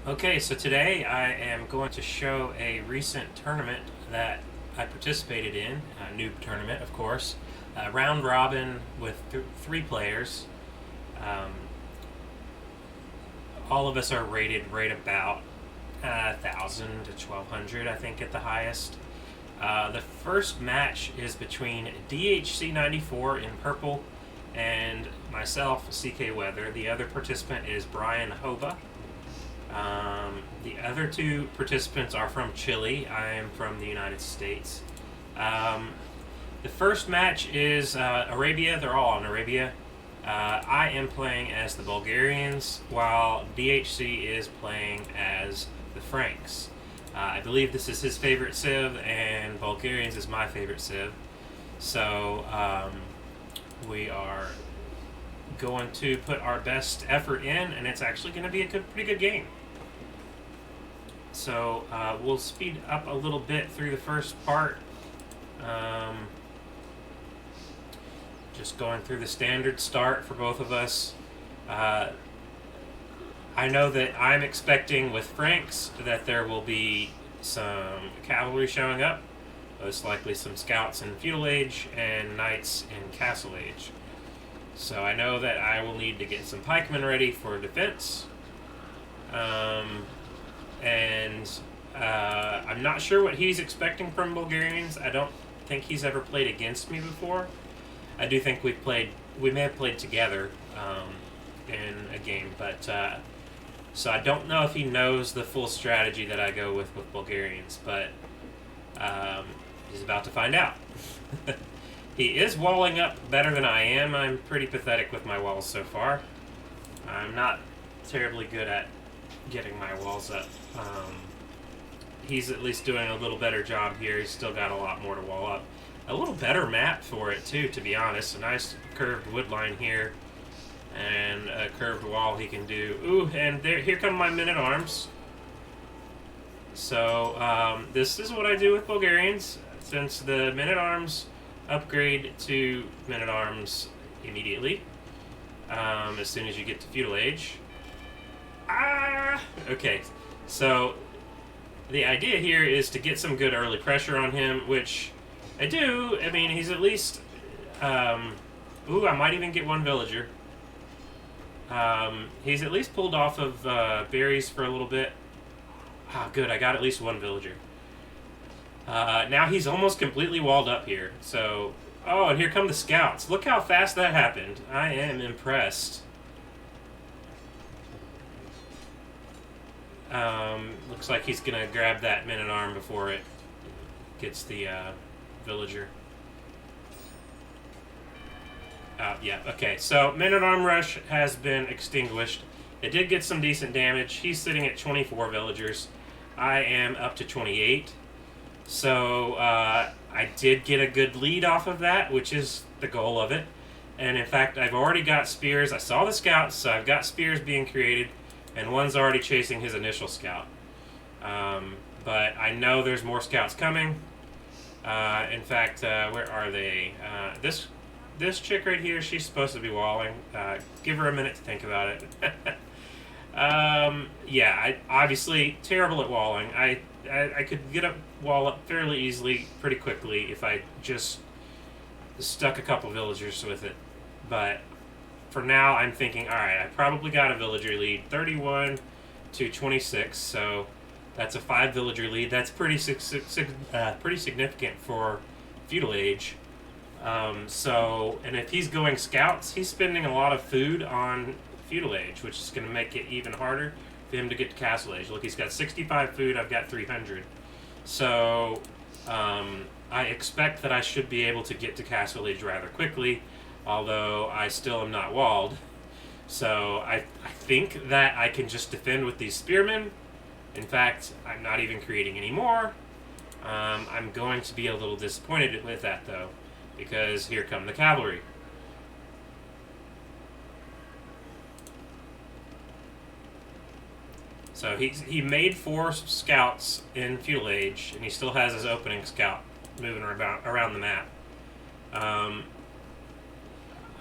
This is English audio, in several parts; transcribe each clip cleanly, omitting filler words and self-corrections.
Okay, so today I am going to show a recent tournament that I participated in, a Noob Tournament, of course. Round robin with three players. Um, all of us are rated right about 1,000 to 1,200, I think, at the highest. The first match is between DHC94 in purple and myself, CKWeather. The other participant is BrianHoba. The other two participants are from Chile. I am from the United States. The first match is Arabia. They're all on Arabia. I am playing as the Bulgarians, while DHC is playing as the Franks. I believe this is his favorite civ, and Bulgarians is my favorite civ. So we are going to put our best effort in, and it's actually going to be a pretty good game. So we'll speed up a little bit through the first part. Just going through the standard start for both of us. I know that I'm expecting with Franks that there will be some cavalry showing up, most likely some scouts in feudal age and knights in castle age. So I know that I will need to get some pikemen ready for defense. I'm not sure what he's expecting from Bulgarians. I don't think he's ever played against me before. I do think we may have played together in a game, but so I don't know if he knows the full strategy that I go with Bulgarians, but he's about to find out. He is walling up better than I am. I'm pretty pathetic with my walls so far. I'm not terribly good at getting my walls up. He's at least doing a little better job here. He's still got a lot more to wall up. A little better map for it too, to be honest. A nice curved wood line here, and a curved wall he can do. Ooh, and here come my men-at-arms. So this is what I do with Bulgarians. Since the men-at-arms upgrade to men-at-arms immediately, as soon as you get to feudal age. Okay, so the idea here is to get some good early pressure on him, which I do. I mean, he's at least... ooh, I might even get one villager. He's at least pulled off of berries for a little bit. Ah, good, I got at least one villager. Now he's almost completely walled up here. So, oh, and here come the scouts. Look how fast that happened. I am impressed. Looks like he's gonna grab that men-at-arm before it gets the villager. Yeah, okay, so men-at-arm rush has been extinguished. It did get some decent damage. He's sitting at 24 villagers. I am up to 28. So I did get a good lead off of that, which is the goal of it. And in fact, I've already got spears. I saw the scouts, so I've got spears being created, and one's already chasing his initial scout. But I know there's more scouts coming. In fact, where are they? This chick right here, she's supposed to be walling. Give her a minute to think about it. Yeah, I obviously terrible at walling. I could get a wall up fairly easily, pretty quickly, if I just stuck a couple villagers with it. But for now, I'm thinking, all right, I probably got a villager lead, 31 to 26. So that's a 5 villager lead. That's pretty significant for feudal age. And if he's going scouts, he's spending a lot of food on feudal age, which is going to make it even harder for him to get to castle age. Look, he's got 65 food, I've got 300. So I expect that I should be able to get to castle age rather quickly, although I still am not walled. So I think that I can just defend with these spearmen. In fact, I'm not even creating any more. I'm going to be a little disappointed with that, though, because here come the cavalry. So he made 4 scouts in feudal age, and he still has his opening scout moving around the map.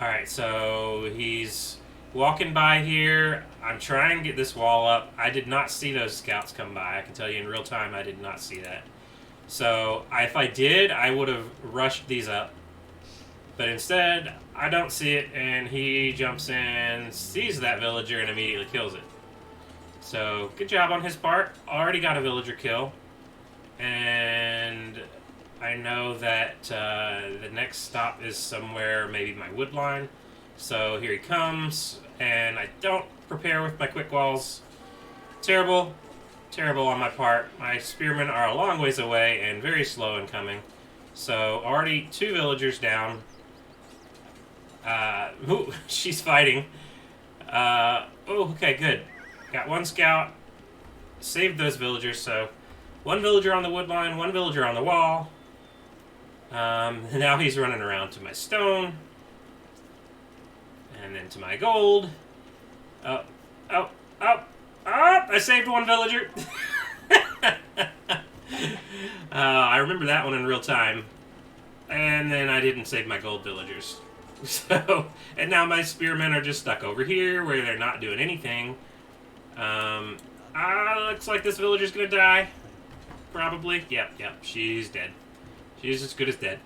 Alright, so he's walking by here. I'm trying to get this wall up. I did not see those scouts come by. I can tell you in real time I did not see that. So if I did, I would have rushed these up. But instead, I don't see it, and he jumps in, sees that villager, and immediately kills it. So, good job on his part. Already got a villager kill. And I know that the next stop is somewhere, maybe my wood line. So here he comes, and I don't prepare with my quick walls. Terrible. Terrible on my part. My spearmen are a long ways away and very slow in coming. So already 2 villagers down. Ooh, she's fighting. Oh, okay, good. Got 1 scout. Saved those villagers, so 1 villager on the wood line, 1 villager on the wall. Now he's running around to my stone. And then to my gold. Oh, oh, oh, oh! I saved 1 villager. I remember that one in real time. And then I didn't save my gold villagers. So, and now my spearmen are just stuck over here where they're not doing anything. Looks like this villager's gonna die. Probably. Yep, she's dead. She's as good as dead.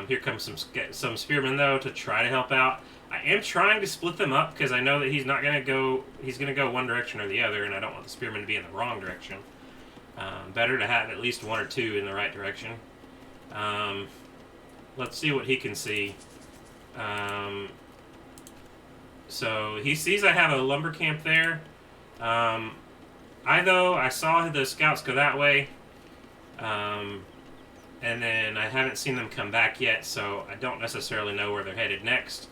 Here comes some spearmen, though, to try to help out. I am trying to split them up because I know that he's not gonna go. He's gonna go one direction or the other, and I don't want the spearmen to be in the wrong direction. Better to have at least 1 or 2 in the right direction. Let's see what he can see. So he sees I have a lumber camp there. I saw the scouts go that way. And then I haven't seen them come back yet, so I don't necessarily know where they're headed next.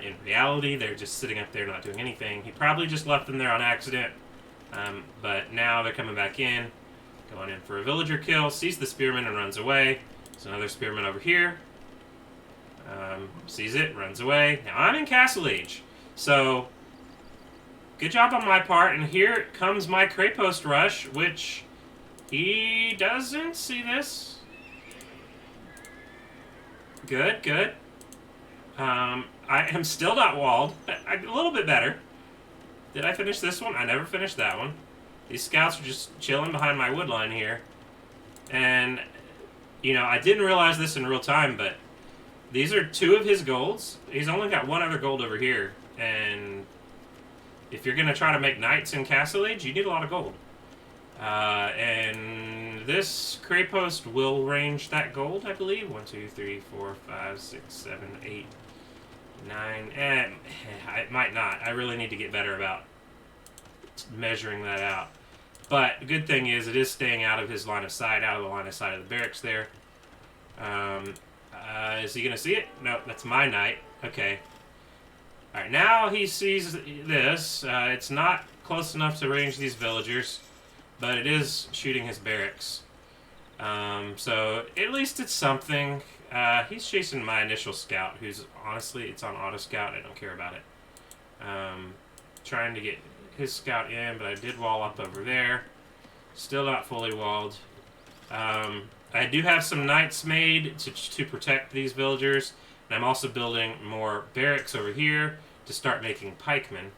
In reality, they're just sitting up there not doing anything. He probably just left them there on accident. But now they're coming back in. Going in for a villager kill. Sees the spearman and runs away. There's another spearman over here. Sees it, runs away. Now I'm in Castle Age. So, good job on my part. And here comes my Craypost rush, which he doesn't see this. Good, good. I am still not walled. A little bit better. Did I finish this one? I never finished that one. These scouts are just chilling behind my wood line here. And, you know, I didn't realize this in real time, but these are 2 of his golds. He's only got 1 other gold over here. And if you're going to try to make knights in Castle Age, you need a lot of gold. And this Craypost will range that gold, I believe. 1, 2, 3, 4, 5, 6, 7, 8, 9. It might not. I really need to get better about measuring that out. But the good thing is it is staying out of his line of sight, out of the line of sight of the barracks there. Is he going to see it? No, that's my knight. Okay. Alright, now he sees this. It's not close enough to range these villagers, but it is shooting his barracks. So at least it's something. He's chasing my initial scout, who's honestly, it's on auto scout. I don't care about it. Trying to get his scout in, but I did wall up over there. Still not fully walled. I do have some knights made to protect these villagers, and I'm also building more barracks over here to start making pikemen.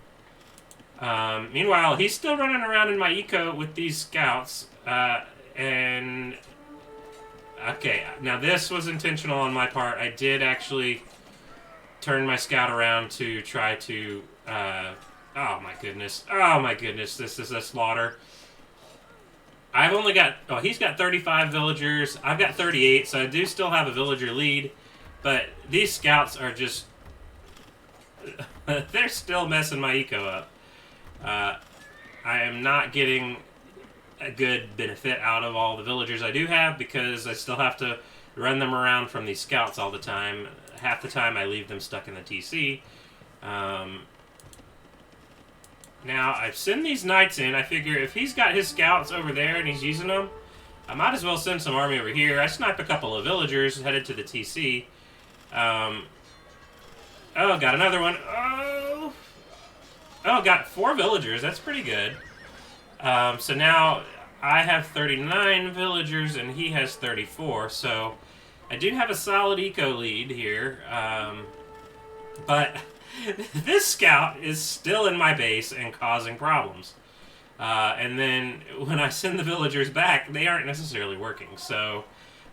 Meanwhile, he's still running around in my eco with these scouts, and okay, now this was intentional on my part. I did actually turn my scout around to try to, oh my goodness, this is a slaughter. I've only got, he's got 35 villagers, I've got 38, so I do still have a villager lead, but these scouts are just, they're still messing my eco up. I am not getting a good benefit out of all the villagers I do have because I still have to run them around from these scouts all the time. Half the time I leave them stuck in the TC. Now, I've sent these knights in. I figure if he's got his scouts over there and he's using them, I might as well send some army over here. I sniped a couple of villagers headed to the TC. Oh, got another one. Oh, got 4 villagers. That's pretty good. So now I have 39 villagers and he has 34. So I do have a solid eco lead here. But this scout is still in my base and causing problems. And then when I send the villagers back, they aren't necessarily working. So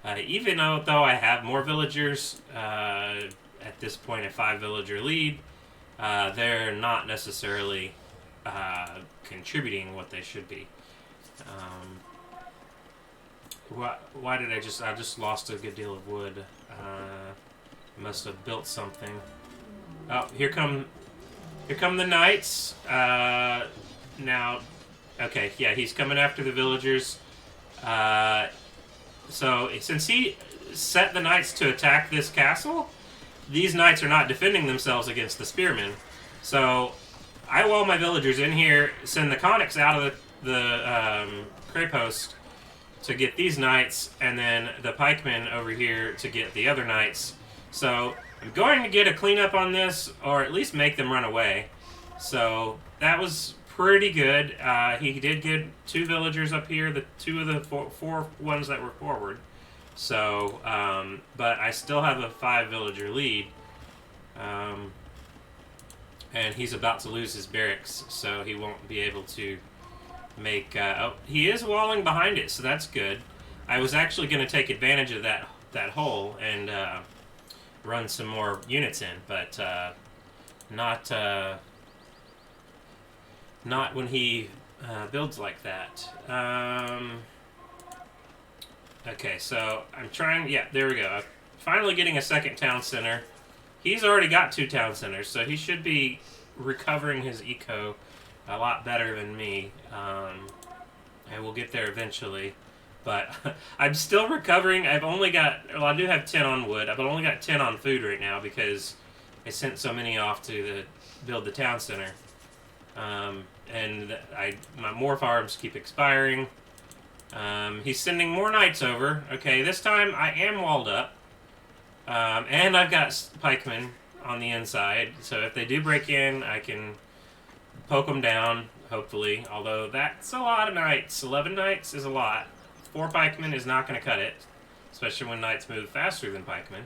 even though I have more villagers, at this point a 5-villager lead, they're not necessarily contributing what they should be. Why did I just lost a good deal of wood. Must have built something. Oh, here come the knights. Now, okay, yeah, he's coming after the villagers. So since he set the knights to attack this castle, these knights are not defending themselves against the spearmen. So I wall my villagers in here, send the conics out of the cray post to get these knights, and then the pikemen over here to get the other knights. So I'm going to get a cleanup on this, or at least make them run away. So that was pretty good. He did get 2 villagers up here, the 2 of the 4 ones that were forward. So, but I still have a 5-villager lead. And he's about to lose his barracks, so he won't be able to make... oh, he is walling behind it, so that's good. I was actually going to take advantage of that hole and run some more units in, but not when he builds like that. Okay, so I'm trying... Yeah, there we go. I'm finally getting a second town center. He's already got 2 town centers, so he should be recovering his eco a lot better than me. I will get there eventually. But I'm still recovering. I've only got... Well, I do have 10 on wood. I've only got 10 on food right now because I sent so many off to build the town center. And my more farms keep expiring. He's sending more knights over. Okay, this time I am walled up. And I've got pikemen on the inside, so if they do break in, I can poke them down, hopefully. Although that's a lot of knights. 11 knights is a lot. 4 pikemen is not going to cut it, especially when knights move faster than pikemen.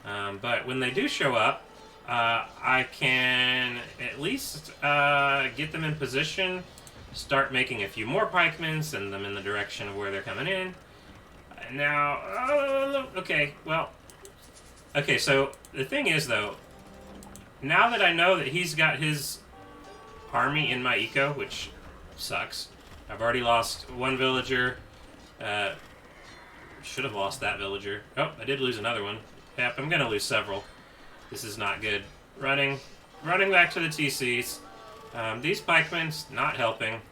But when they do show up, I can at least get them in position, start making a few more pikemen, send them in the direction of where they're coming in. Now, okay, well... Okay, so the thing is, though, now that I know that he's got his army in my eco, which sucks. I've already lost 1 villager. Should have lost that villager. Oh, I did lose another one. Yep, I'm going to lose several. This is not good. Running back to the TCs. These pikemen, not helping.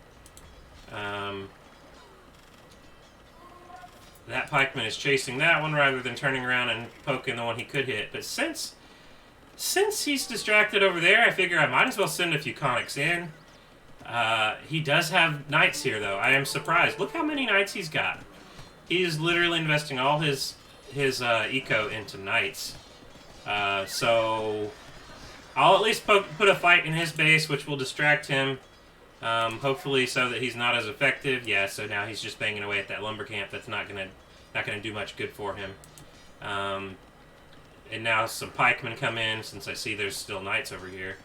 That pikeman is chasing that one rather than turning around and poking the one he could hit. But since he's distracted over there, I figure I might as well send a few conics in. He does have knights here, though. I am surprised. Look how many knights he's got. He is literally investing all his eco into knights. So I'll at least put a fight in his base, which will distract him. Hopefully so that he's not as effective. Yeah, so now he's just banging away at that lumber camp. That's not gonna do much good for him. And now some pikemen come in, since I see there's still knights over here.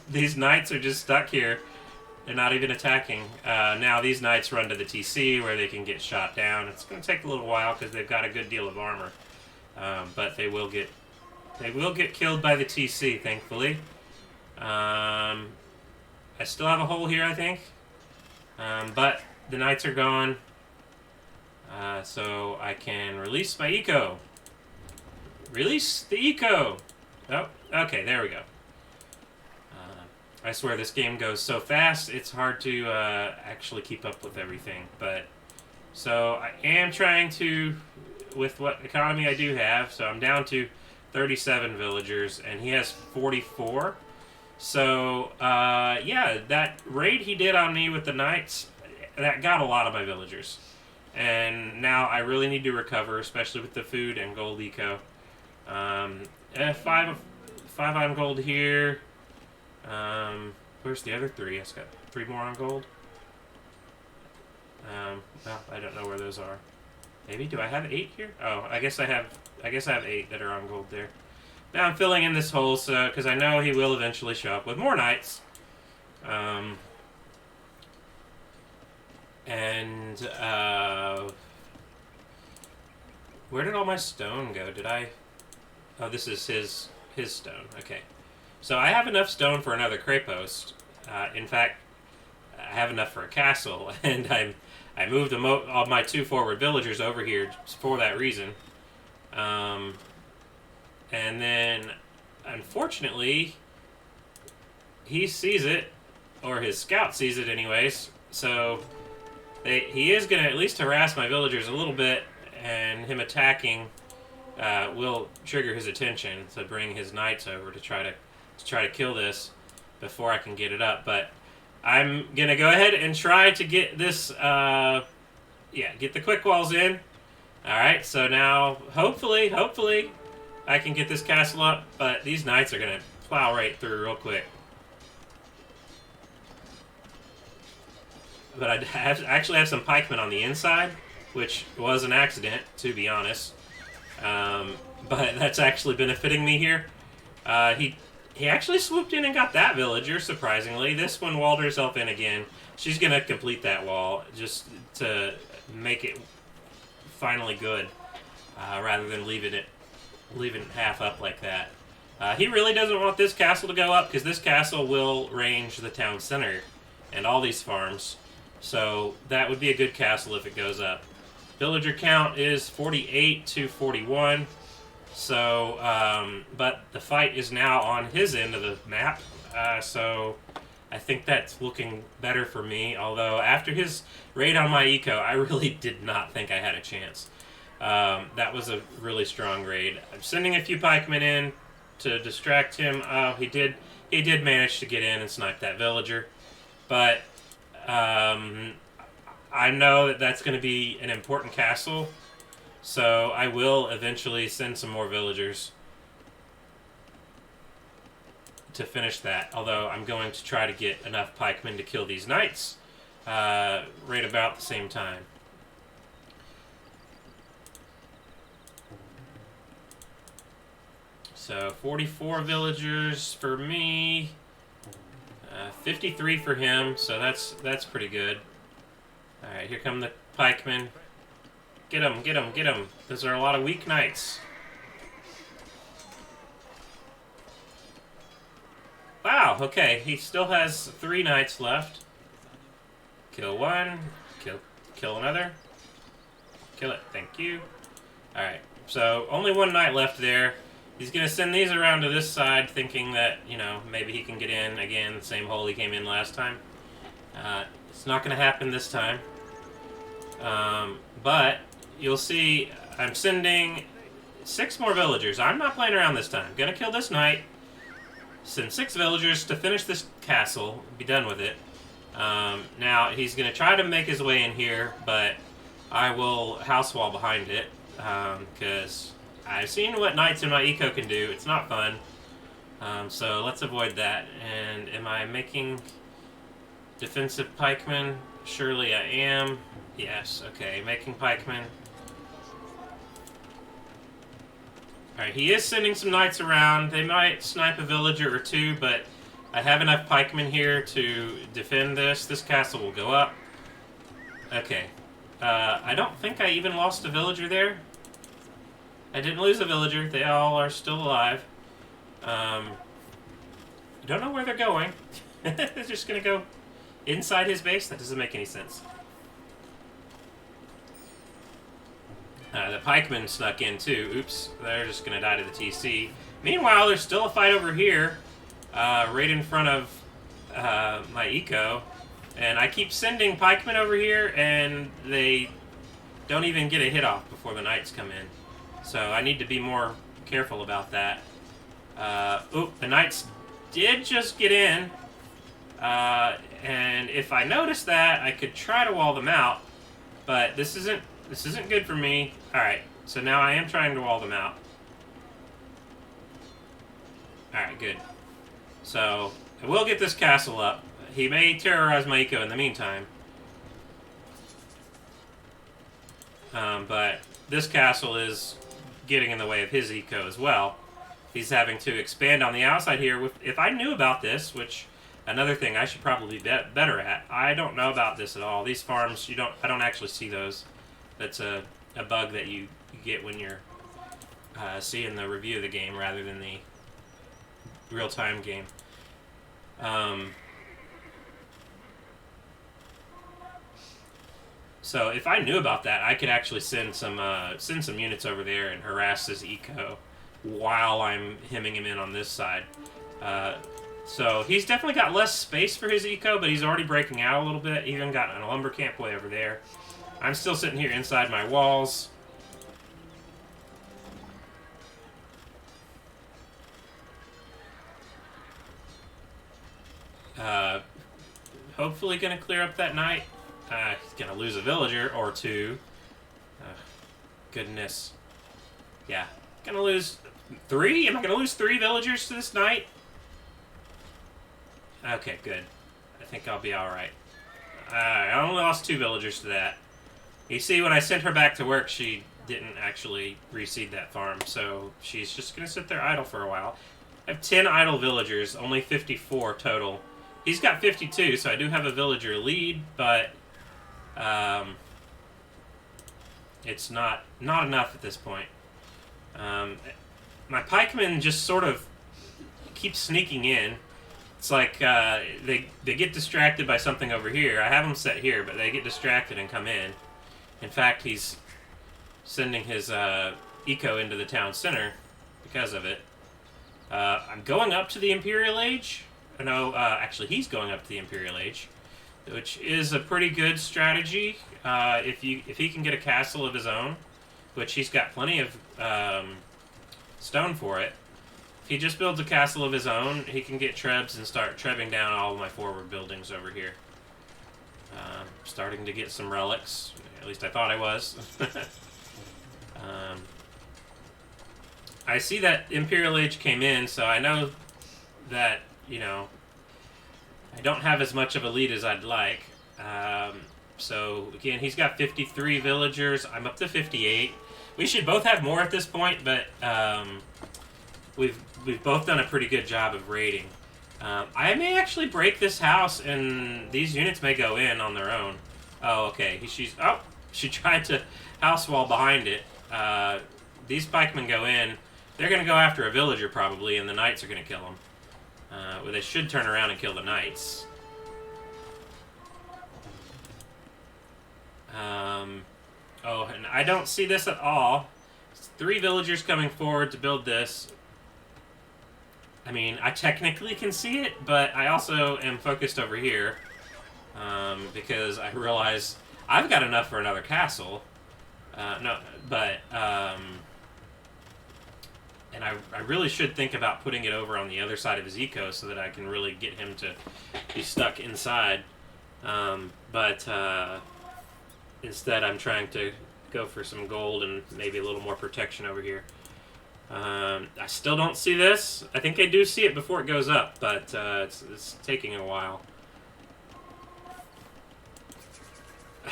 These knights are just stuck here. They're not even attacking. Now these knights run to the TC where they can get shot down. It's going to take a little while because they've got a good deal of armor, but they will get killed by the TC, thankfully. I still have a hole here, I think, but the knights are gone, so I can release my eco. Release the eco. Oh, okay, there we go. I swear this game goes so fast, it's hard to actually keep up with everything. But so I am trying to, with what economy I do have, so I'm down to 37 villagers, and he has 44. So, yeah, that raid he did on me with the knights, that got a lot of my villagers. And now I really need to recover, especially with the food and gold eco. 5 on gold here. Where's the other 3? I've got 3 more on gold. Well, I don't know where those are. Maybe, do I have 8 here? Oh, I guess I have 8 that are on gold there. Now I'm filling in this hole, so because I know he will eventually show up with more knights. Where did all my stone go? Did I? Oh, this is his stone. Okay, so I have enough stone for another cray post. In fact, I have enough for a castle, and I moved all my 2 forward villagers over here for that reason. And then, unfortunately, he sees it, or his scout sees it anyways, so he is going to at least harass my villagers a little bit, and him attacking will trigger his attention to bring his knights over to try to kill this before I can get it up. But I'm going to go ahead and try to get this, get the quick walls in. Alright, so now, hopefully, I can get this castle up, but these knights are going to plow right through real quick. But I actually have some pikemen on the inside, which was an accident, to be honest. But that's actually benefiting me here. He actually swooped in and got that villager, surprisingly. This one walled herself in again. She's going to complete that wall just to make it finally good, rather than leaving it half up like that. He really doesn't want this castle to go up, because this castle will range the town center and all these farms. So that would be a good castle if it goes up. Villager count is 48 to 41. So, but the fight is now on his end of the map. So I think that's looking better for me. Although after his raid on my eco, I really did not think I had a chance. That was a really strong raid. I'm sending a few pikemen in to distract him. He did manage to get in and snipe that villager. But I know that that's going to be an important castle, so I will eventually send some more villagers to finish that. Although I'm going to try to get enough pikemen to kill these knights right about the same time. So 44 villagers for me. 53 for him, so that's pretty good. Alright, here come the pikemen. Get them, get them, get them. Those are a lot of weak knights. Wow, okay, he still has 3 knights left. Kill one, kill another. Kill it, thank you. Alright, so only 1 knight left there. He's going to send these around to this side, thinking that, maybe he can get in again, the same hole he came in last time. It's not going to happen this time. But you'll see I'm sending 6 more villagers. I'm not playing around this time. I'm going to kill this knight, send 6 villagers to finish this castle, be done with it. Now, he's going to try to make his way in here, but I will house wall behind it, because I've seen what knights in my eco can do. It's not fun. So let's avoid that. And am I making defensive pikemen? Surely I am. Yes, okay. Making pikemen. Alright, he is sending some knights around. They might snipe a villager or 2, but I have enough pikemen here to defend this. This castle will go up. Okay. I don't think I even lost a villager there. I didn't lose a villager. They all are still alive. I don't know where they're going. They're just going to go inside his base? That doesn't make any sense. The pikemen snuck in too. Oops. They're just going to die to the TC. Meanwhile, there's still a fight over here. Right in front of my eco. And I keep sending pikemen over here, and they don't even get a hit off before the knights come in. So I need to be more careful about that. The knights did just get in. And if I notice that, I could try to wall them out. But this isn't good for me. Alright, so now I am trying to wall them out. Alright, good. So, I will get this castle up. He may terrorize my eco in the meantime. But this castle is getting in the way of his eco as well. He's having to expand on the outside here. If I knew about this, which another thing I should probably be better at, I don't know about this at all. These farms, I don't actually see those. That's a bug that you get when you're seeing the review of the game rather than the real-time game. So if I knew about that, I could actually send some units over there and harass his eco while I'm hemming him in on this side. So he's definitely got less space for his eco, but he's already breaking out a little bit. Even got a lumber camp way over there. I'm still sitting here inside my walls. Hopefully gonna clear up that night. He's gonna lose a villager or two. Goodness. Yeah. Gonna lose 3? Am I gonna lose 3 villagers to this night? Okay, good. I think I'll be alright. I only lost 2 villagers to that. You see, when I sent her back to work, she didn't actually reseed that farm, so she's just gonna sit there idle for a while. I have 10 idle villagers, only 54 total. He's got 52, so I do have a villager lead, but it's not enough at this point. My pikemen just sort of keep sneaking in. It's like they get distracted by something over here. I have them set here, but they get distracted and come in. In fact, he's sending his eco into the town center because of it. I'm going up to the Imperial Age. No, actually, he's going up to the Imperial Age, which is a pretty good strategy if he can get a castle of his own, which he's got plenty of stone for it. If he just builds a castle of his own, he can get trebs and start trebbing down all of my forward buildings over here. Starting to get some relics. At least I thought I was. I see that Imperial Age came in, so I know that, you know, I don't have as much of a lead as I'd like. So, again, he's got 53 villagers. I'm up to 58. We should both have more at this point, but we've both done a pretty good job of raiding. I may actually break this house, and these units may go in on their own. Oh, okay. She tried to house wall behind it. These pikemen go in. They're going to go after a villager, probably, and the knights are going to kill them. Well, they should turn around and kill the knights. Oh, and I don't see this at all. It's 3 villagers coming forward to build this. I mean, I technically can see it, but I also am focused over here. Because I realize I've got enough for another castle. And I really should think about putting it over on the other side of his eco so that I can really get him to be stuck inside. Instead I'm trying to go for some gold and maybe a little more protection over here. I still don't see this. I think I do see it before it goes up, but it's taking a while.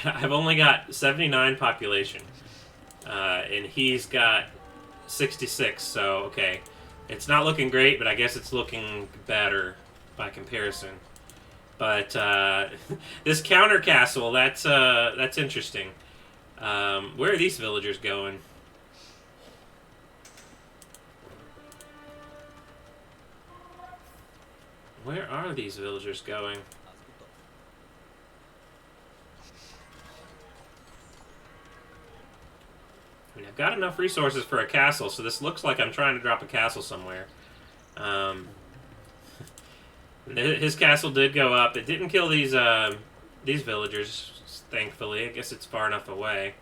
I've only got 79 population, and he's got 66, so okay. It's not looking great, but I guess it's looking better by comparison. But this counter castle, that's interesting. Where are these villagers going? Where are these villagers going? I mean, I've got enough resources for a castle, so this looks like I'm trying to drop a castle somewhere. His castle did go up. It didn't kill these villagers, thankfully. I guess it's far enough away.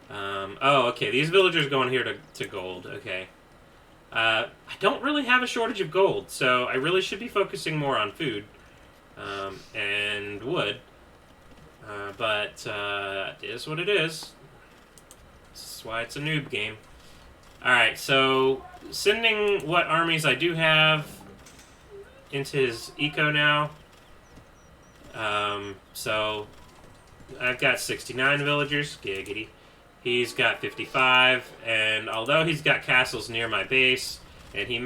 Oh, okay. These villagers going here to gold. Okay. I don't really have a shortage of gold, so I really should be focusing more on food and wood. But it is what it is. That's why it's a noob game. Alright, so sending what armies I do have into his eco now. So I've got 69 villagers. Giggity. He's got 55, and although he's got castles near my base, and he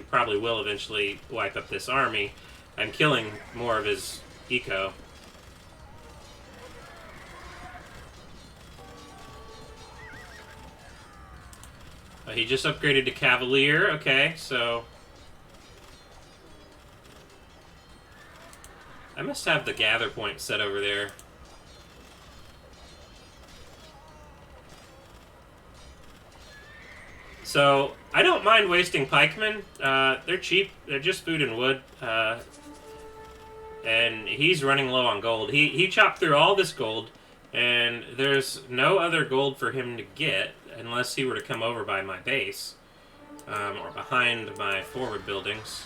probably will eventually wipe up this army, I'm killing more of his eco. He just upgraded to Cavalier. Okay, so I must have the gather point set over there. So I don't mind wasting pikemen. They're cheap. They're just food and wood. And he's running low on gold. He chopped through all this gold, and there's no other gold for him to get unless he were to come over by my base, or behind my forward buildings.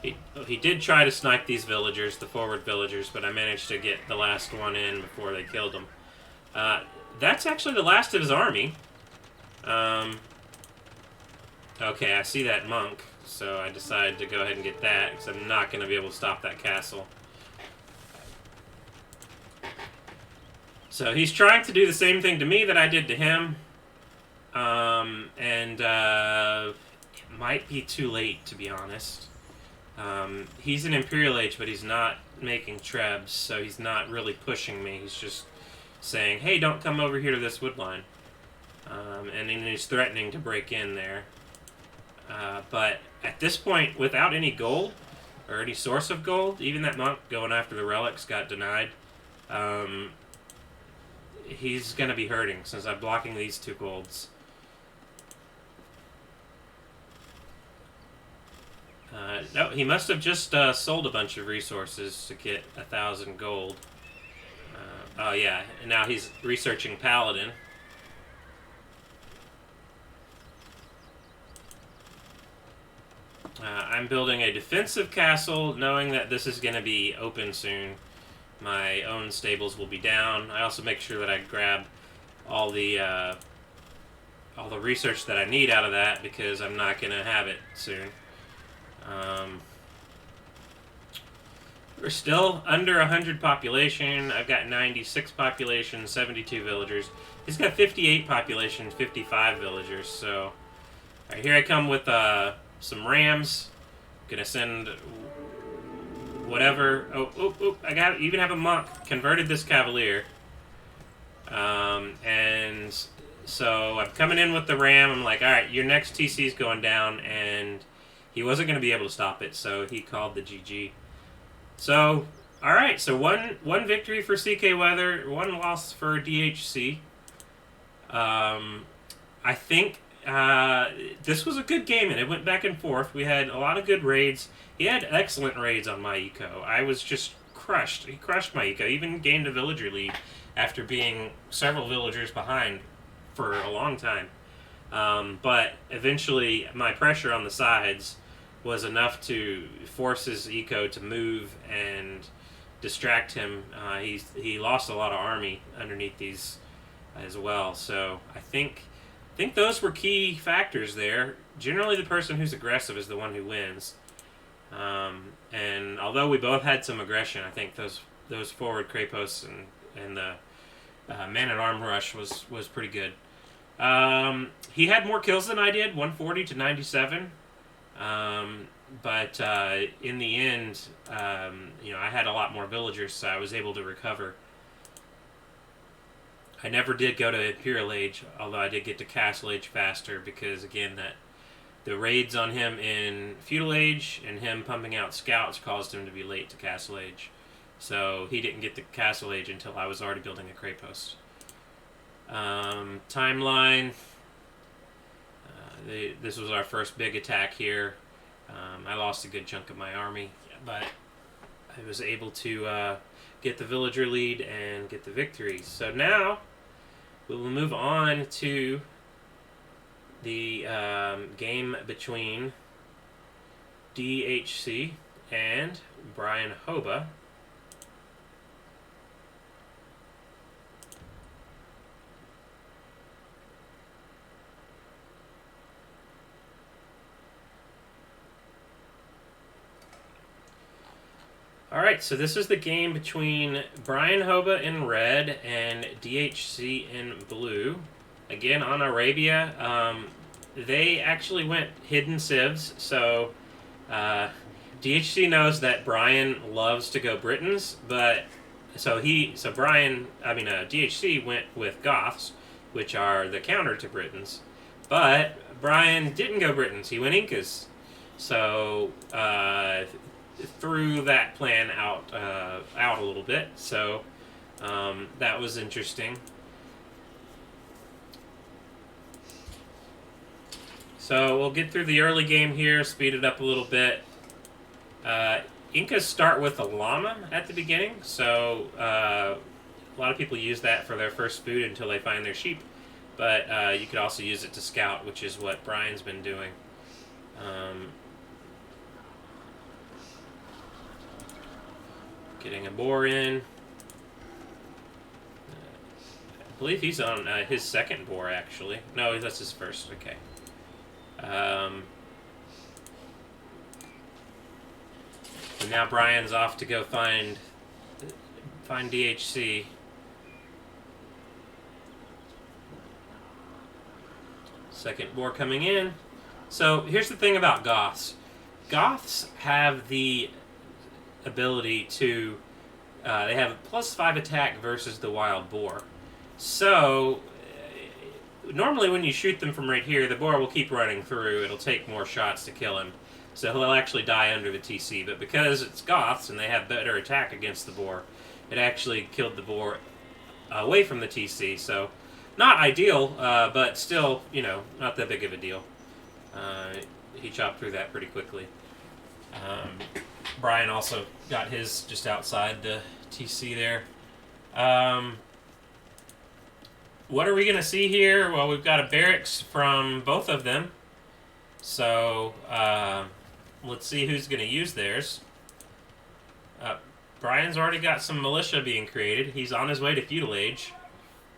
He did try to snipe these villagers, the forward villagers, but I managed to get the last one in before they killed him. That's actually the last of his army. Okay, I see that monk, so I decided to go ahead and get that, because I'm not going to be able to stop that castle. So he's trying to do the same thing to me that I did to him, and it might be too late, to be honest. He's an Imperial Age, but he's not making trebs, so he's not really pushing me. He's just saying, hey, don't come over here to this wood line. And then he's threatening to break in there. But at this point, without any gold, or any source of gold, even that monk going after the relics got denied. He's going to be hurting, since I'm blocking these 2 golds. No, he must have just sold a bunch of resources to get 1,000 gold. Oh yeah, and now he's researching Paladin. I'm building a defensive castle, knowing that this is going to be open soon. My own stables will be down. I also make sure that I grab all the research that I need out of that, because I'm not going to have it soon. We're still under 100 population. I've got 96 population, 72 villagers. He's got 58 population, 55 villagers. So, all right, here I come with some rams. Gonna send whatever. Oh! I even have a monk. Converted this cavalier. And so I'm coming in with the ram. I'm like, all right, your next TC is going down, and he wasn't going to be able to stop it, so he called the GG. So, all right, so one victory for CKWeather, 1 loss for DHC. I think this was a good game, and it went back and forth. We had a lot of good raids. He had excellent raids on my eco. I was just crushed. He crushed my eco. Even gained a villager lead after being several villagers behind for a long time. But eventually, my pressure on the sides was enough to force his eco to move and distract him. He lost a lot of army underneath these as well. So I think those were key factors there. Generally, the person who's aggressive is the one who wins. And although we both had some aggression, I think those forward Krapos and the man-at-arm rush was pretty good. He had more kills than I did, 140 to 97. But in the end, I had a lot more villagers, so I was able to recover. I never did go to Imperial Age, although I did get to Castle Age faster, because again, that the raids on him in Feudal Age and him pumping out scouts caused him to be late to Castle Age. So he didn't get to Castle Age until I was already building a Krapos. Timeline. This was our first big attack here. I lost a good chunk of my army, but I was able to get the villager lead and get the victory. So now we will move on to the game between DHC and BrianHoba. Alright, so this is the game between BrianHoba in red and DHC in blue. Again, on Arabia. They actually went hidden civs, so DHC knows that Brian loves to go Britons, but DHC went with Goths, which are the counter to Britons. But Brian didn't go Britons, he went Incas. So threw that plan out a little bit. So that was interesting. So we'll get through the early game here, speed it up a little bit. Incas start with a llama at the beginning, so a lot of people use that for their first food until they find their sheep. But you could also use it to scout, which is what Brian's been doing. Getting a boar in. I believe he's on his second boar, actually. No, that's his first. Okay. And now Brian's off to go find DHC. Second boar coming in. So here's the thing about Goths. Goths have the ability to they have a +5 attack versus the wild boar. So normally when you shoot them from right here, the boar will keep running through. It'll take more shots to kill him, so he'll actually die under the TC. But because it's Goths and they have better attack against the boar, it actually killed the boar away from the TC. So not ideal, but still, not that big of a deal. He chopped through that pretty quickly. Brian also got his just outside the TC there. What are we going to see here? Well, we've got a barracks from both of them. So, let's see who's going to use theirs. Brian's already got some militia being created. He's on his way to feudal age.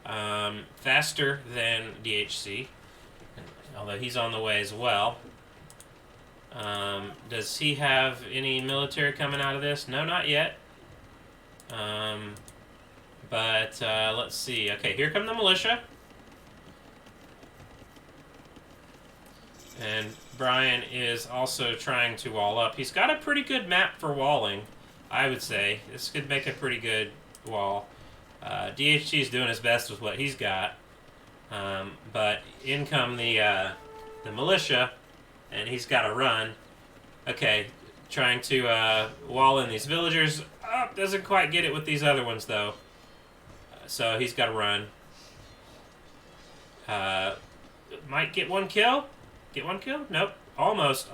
Faster than DHC, although he's on the way as well. Does he have any military coming out of this? No, not yet. But let's see. Okay, here come the militia. And Brian is also trying to wall up. He's got a pretty good map for walling, I would say. This could make a pretty good wall. DHC is doing his best with what he's got. But in come the militia, and he's got to run. Okay, trying to wall in these villagers. Oh, doesn't quite get it with these other ones, though. So he's got to run. Might get one kill. Get one kill? Nope. Almost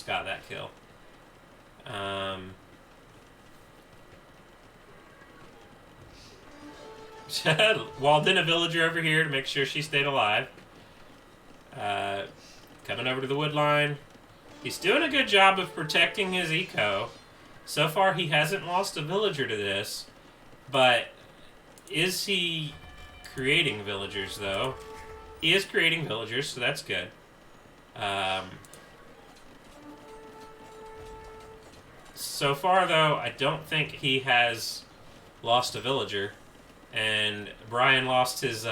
got that kill. Walled in a villager over here to make sure she stayed alive. Coming over to the wood line. He's doing a good job of protecting his eco. So far, he hasn't lost a villager to this. But is he creating villagers, though? He is creating villagers, so that's good. So far, though, I don't think he has lost a villager. And Brian lost his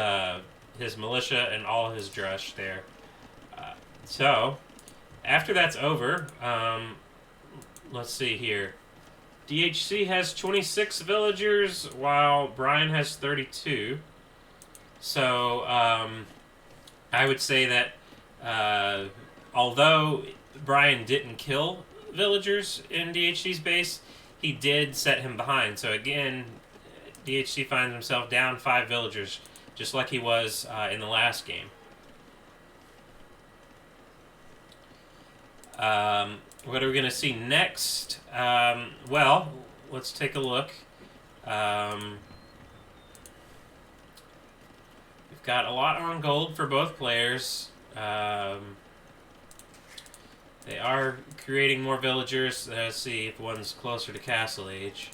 militia and all his drush there. So, after that's over, let's see here. DHC has 26 villagers, while Brian has 32. So, I would say that although Brian didn't kill villagers in DHC's base, he did set him behind. So again, DHC finds himself down 5 villagers, just like he was in the last game. What are we going to see next? Well, let's take a look. We've got a lot on gold for both players. They are creating more villagers. Let's see if one's closer to castle age.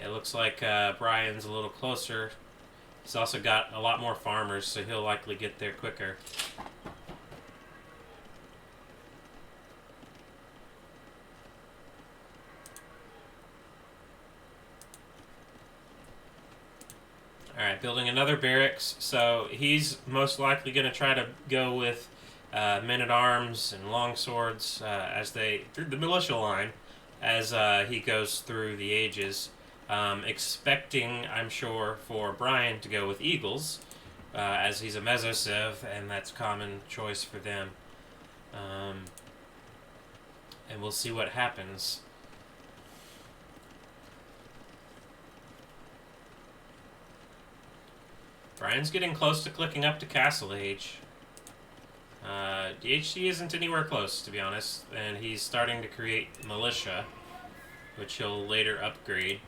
It looks like Brian's a little closer. He's also got a lot more farmers, so he'll likely get there quicker. Alright, building another barracks. So he's most likely going to try to go with men-at-arms and longswords as they through the militia line as he goes through the ages. Expecting, I'm sure, for Brian to go with eagles, as he's a Mesosiv, and that's common choice for them. And we'll see what happens. Brian's getting close to clicking up to Castle Age. DHC isn't anywhere close, to be honest, and he's starting to create militia, which he'll later upgrade.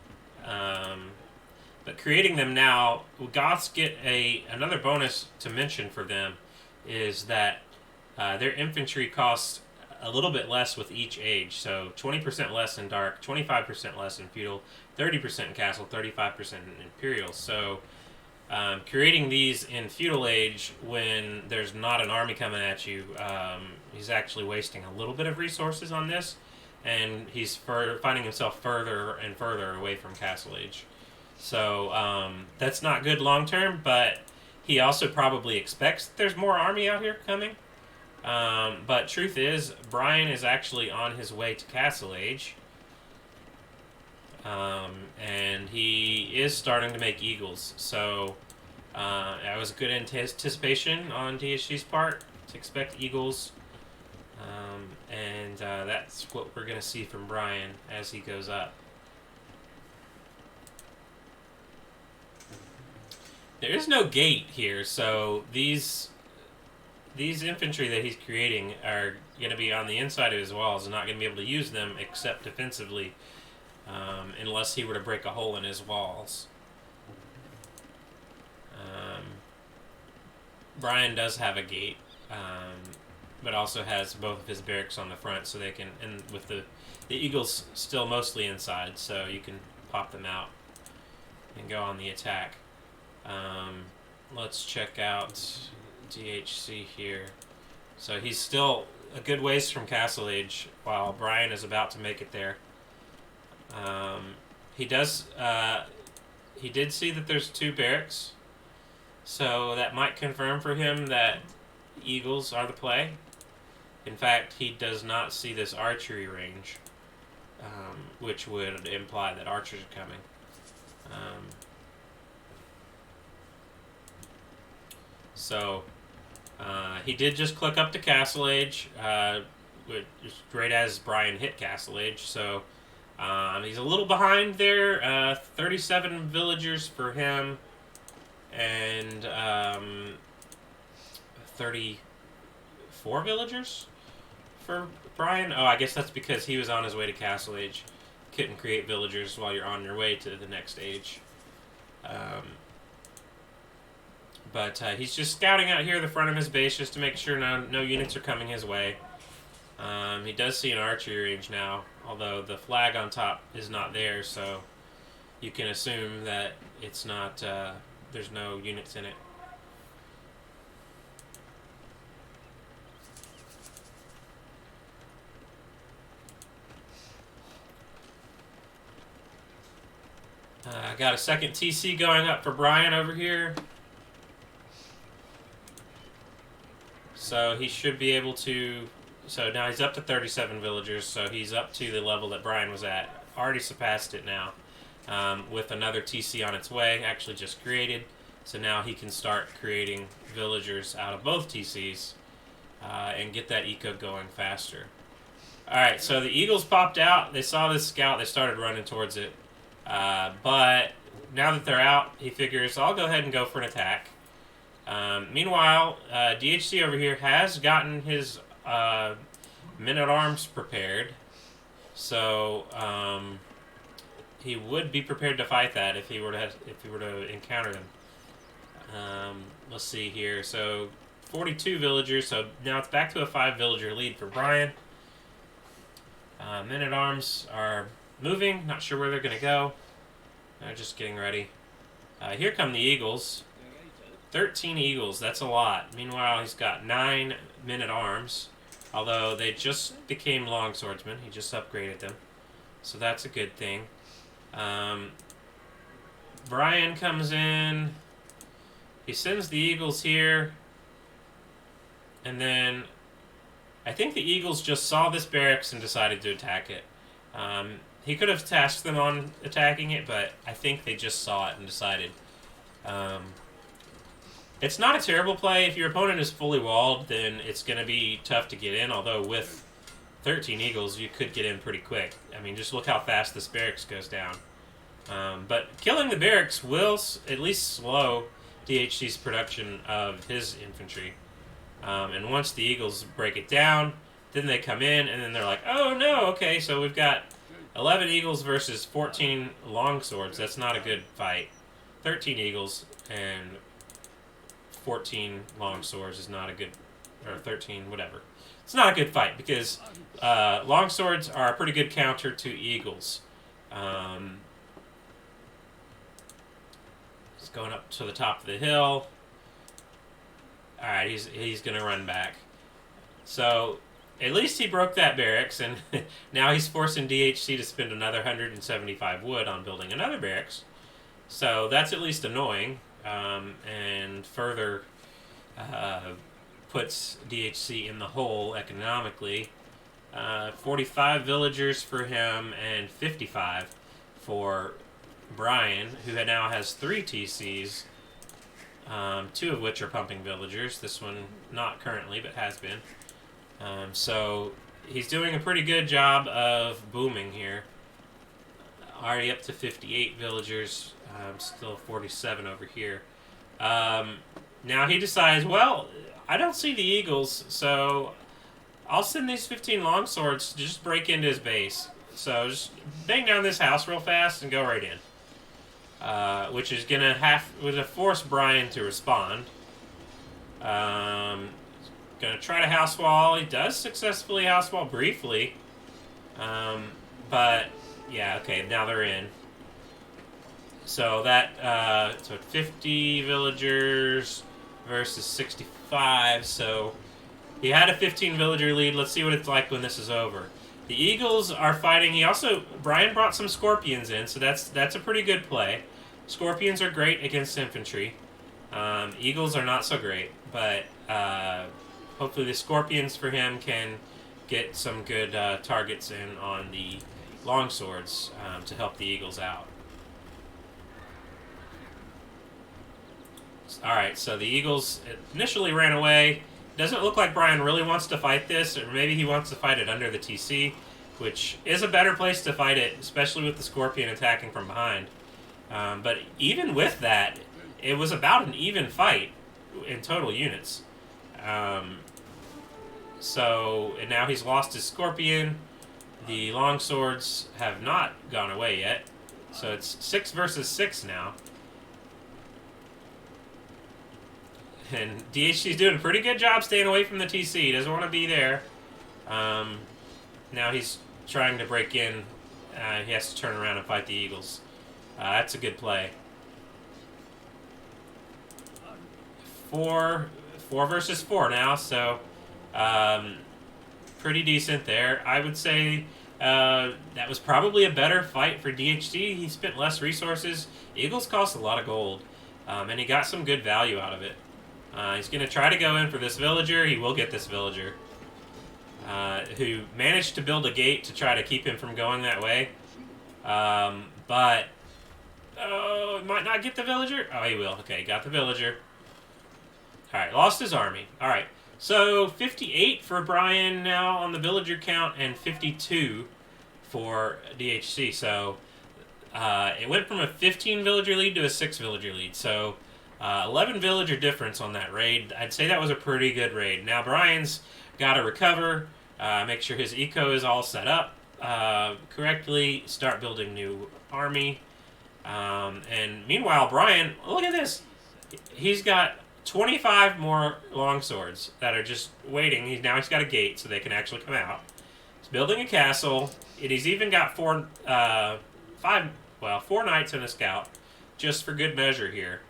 But creating them now, Goths get another bonus to mention for them, is that their infantry costs a little bit less with each age. So 20% less in Dark, 25% less in Feudal, 30% in Castle, 35% in Imperial. So creating these in Feudal Age when there's not an army coming at you, he's actually wasting a little bit of resources on this, and he's finding himself further and further away from Castle Age. So that's not good long term, but he also probably expects that there's more army out here coming. But truth is, Brian is actually on his way to Castle Age. And he is starting to make eagles. So that was a good anticipation on DHC's part to expect eagles. And that's what we're going to see from Brian as he goes up. There is no gate here, so these infantry that he's creating are going to be on the inside of his walls and not going to be able to use them except defensively, unless he were to break a hole in his walls. Brian does have a gate, but also has both of his barracks on the front, so they can, and with the eagles still mostly inside, so you can pop them out and go on the attack. Let's check out DHC here. So he's still a good ways from Castle Age while Brian is about to make it there. He did see that there's 2 barracks, so that might confirm for him that eagles are the play. In fact, he does not see this archery range, which would imply that archers are coming. So he did just click up to Castle Age, which is great as Brian hit Castle Age. So he's a little behind there. 37 villagers for him, and 34 villagers for Brian. Oh, I guess that's because he was on his way to Castle Age. Couldn't create villagers while you're on your way to the next age. But he's just scouting out here the front of his base just to make sure no units are coming his way. He does see an archery range now, although the flag on top is not there, so you can assume that it's not, there's no units in it. I got a second TC going up for Brian over here. So he should be able to... So now he's up to 37 villagers, so he's up to the level that Brian was at. Already surpassed it now, with another TC on its way, actually just created. So now he can start creating villagers out of both TCs and get that eco going faster. Alright, so the eagles popped out. They saw this scout. They started running towards it. But now that they're out, he figures, I'll go ahead and go for an attack. Meanwhile, DHC over here has gotten his men-at-arms prepared. So he would be prepared to fight that if he were to encounter them. Let's see here. So 42 villagers. So now it's back to a 5-villager lead for Brian. Men-at-arms are moving. Not sure where they're going to go. They're just getting ready. Here come the eagles. 13 eagles. That's a lot. Meanwhile, he's got 9 men-at-arms. Although they just became longswordsmen. He just upgraded them. So that's a good thing. Brian comes in. He sends the Eagles here. And then I think the Eagles just saw this barracks and decided to attack it. He could have tasked them on attacking it, but I think they just saw it and decided. It's not a terrible play. If your opponent is fully walled, then it's going to be tough to get in, although with 13 Eagles, you could get in pretty quick. I mean, just look how fast this barracks goes down. But killing the barracks will at least slow DHC's production of his infantry. And once the Eagles break it down, then they come in, and then they're like, oh no, okay, so we've got 11 Eagles versus 14 longswords. That's not a good fight. 13 Eagles and 14 longswords is not a good, or 13, whatever. It's not a good fight because longswords are a pretty good counter to Eagles. He's going up to the top of the hill. Alright, he's going to run back. So, at least he broke that barracks, and now he's forcing DHC to spend another 175 wood on building another barracks. So, that's at least annoying, and further puts DHC in the hole economically. 45 villagers for him, and 55 for Brian, who now has 3 TCs. 2 of which are pumping villagers. This one not currently, but has been. So he's doing a pretty good job of booming here. Already up to 58 villagers. Still 47 over here. Now he decides, well, I don't see the Eagles, so I'll send these 15 longswords to just break into his base. So just bang down this house real fast and go right in. Which is gonna force Brian to respond. Gonna try to house wall. He does successfully house wall briefly. But yeah, okay, now they're in. So that so 50 villagers versus 65. So he had a 15 villager lead. Let's see what it's like when this is over. The Eagles are fighting. Brian brought some Scorpions in, so that's a pretty good play. Scorpions are great against infantry. Eagles are not so great, but hopefully the Scorpions for him can get some good targets in on the longswords to help the Eagles out. Alright, so the Eagles initially ran away. Doesn't look like Brian really wants to fight this, or maybe he wants to fight it under the TC, which is a better place to fight it, especially with the Scorpion attacking from behind. But even with that, it was about an even fight in total units. And now he's lost his Scorpion. The longswords have not gone away yet. So it's 6 versus 6 now. And DHC's doing a pretty good job staying away from the TC. He doesn't want to be there. Now he's trying to break in. He has to turn around and fight the Eagles. That's a good play. 4 versus 4 now, so pretty decent there. I would say that was probably a better fight for DHC. He spent less resources. Eagles cost a lot of gold, and he got some good value out of it. He's going to try to go in for this villager. He will get this villager, who managed to build a gate to try to keep him from going that way. But, oh, might not get the villager. Oh, he will. Okay, got the villager. Alright, lost his army. Alright, so 58 for Brian now on the villager count, and 52 for DHC. So, it went from a 15 villager lead to a 6 villager lead. So, 11 villager difference on that raid. I'd say that was a pretty good raid. Now Brian's got to recover, make sure his eco is all set up correctly, start building new army. And meanwhile, Brian, look at this. He's got 25 more longswords that are just waiting. Now he's got a gate so they can actually come out. He's building a castle. He's even got 4 knights and a scout, just for good measure here.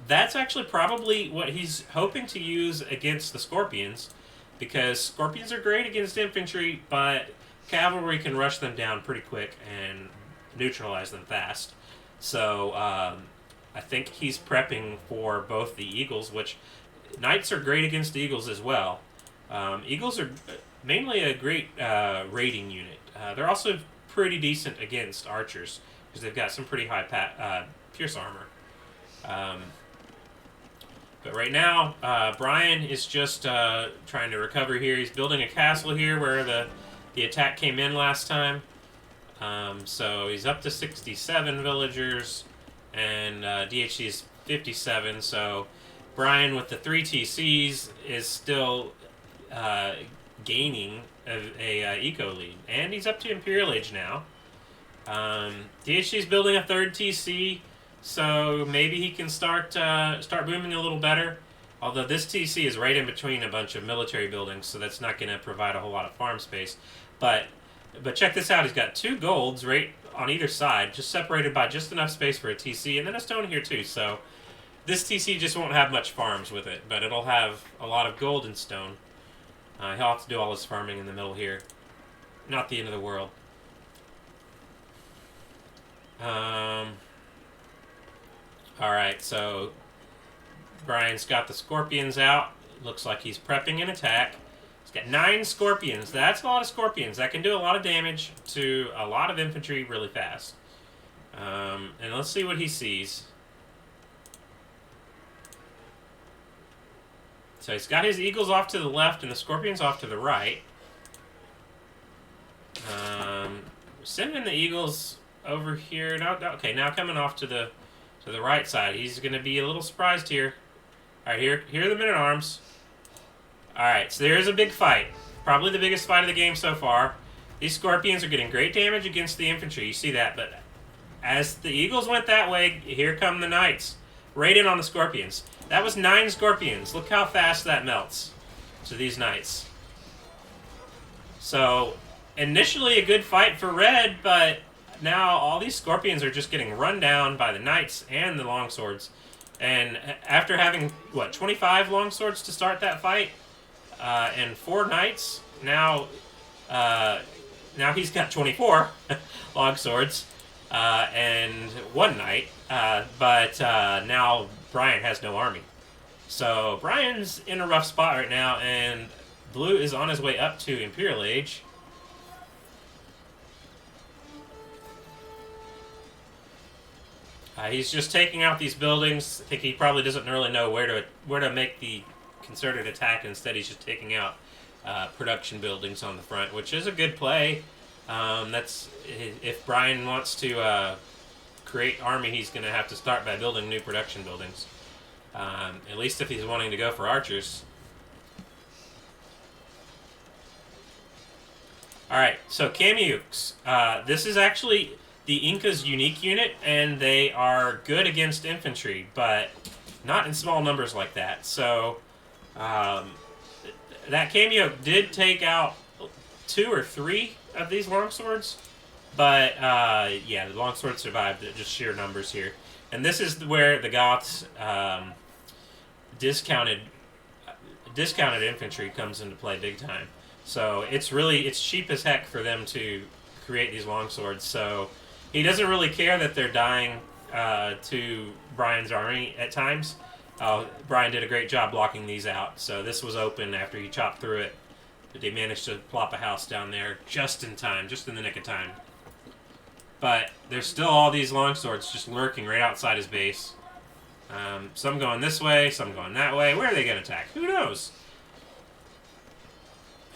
That's actually probably what he's hoping to use against the Scorpions, because Scorpions are great against infantry, but cavalry can rush them down pretty quick and neutralize them fast. So I think he's prepping for both the Eagles, which Knights are great against the Eagles as well. Eagles are mainly a great raiding unit. They're also pretty decent against archers because they've got some pretty high pierce armor. But right now, Brian is just trying to recover here. He's building a castle here where the attack came in last time. So he's up to 67 villagers, and DHC is 57. So Brian, with the 3 TCs, is still gaining a eco lead, and he's up to Imperial Age now. DHC is building a 3rd TC. So maybe he can start booming a little better. Although this TC is right in between a bunch of military buildings, so that's not going to provide a whole lot of farm space. But check this out. He's got 2 golds right on either side, just separated by just enough space for a TC, and then a stone here too. So this TC just won't have much farms with it, but it'll have a lot of gold and stone. He'll have to do all his farming in the middle here. Not the end of the world. Alright, so Brian's got the scorpions out. Looks like he's prepping an attack. He's got 9 scorpions. That's a lot of scorpions. That can do a lot of damage to a lot of infantry really fast. And let's see what he sees. So he's got his eagles off to the left and the scorpions off to the right. Sending the eagles over here. Okay, now coming off to the right side. He's going to be a little surprised here. Alright, here are the men-at-arms. Alright, so there's a big fight. Probably the biggest fight of the game so far. These scorpions are getting great damage against the infantry. You see that, but as the eagles went that way, here come the knights. Right in on the scorpions. That was 9 scorpions. Look how fast that melts to these knights. So, initially a good fight for red, but now all these scorpions are just getting run down by the knights and the longswords. And after having, 25 longswords to start that fight, and 4 knights, now he's got 24 longswords, and 1 knight, but now Brian has no army. So Brian's in a rough spot right now, and Blue is on his way up to Imperial Age. He's just taking out these buildings. I think he probably doesn't really know where to make the concerted attack. Instead, he's just taking out production buildings on the front, which is a good play. That's if Brian wants to create army, he's going to have to start by building new production buildings. At least if he's wanting to go for archers. Alright, so Kamyuks. This is actually the Inca's unique unit, and they are good against infantry, but not in small numbers like that. So, that Kamyuk did take out 2 or 3 of these longswords, but, yeah, the longswords survived just sheer numbers here. And this is where the Goths, discounted infantry comes into play big time. So it's cheap as heck for them to create these longswords. So he doesn't really care that they're dying to Brian's army at times. Brian did a great job blocking these out. So this was open after he chopped through it. But they managed to plop a house down there just in time, just in the nick of time. But there's still all these longswords just lurking right outside his base. Some going this way, some going that way. Where are they going to attack? Who knows?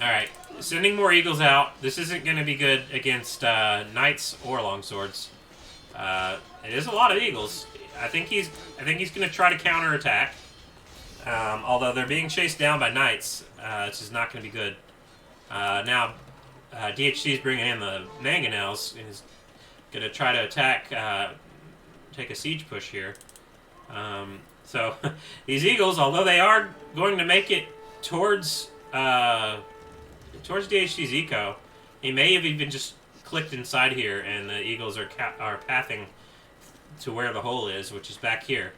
Alright, sending more eagles out. This isn't going to be good against knights or longswords. It is a lot of eagles. I think he's going to try to counterattack. Although they're being chased down by knights, this is not going to be good. Now, DHC is bringing in the mangonels and is going to try to attack, take a siege push here. So these eagles, although they are going to make it towards DHC's eco, he may have even just clicked inside here, and the eagles are pathing to where the hole is, which is back here.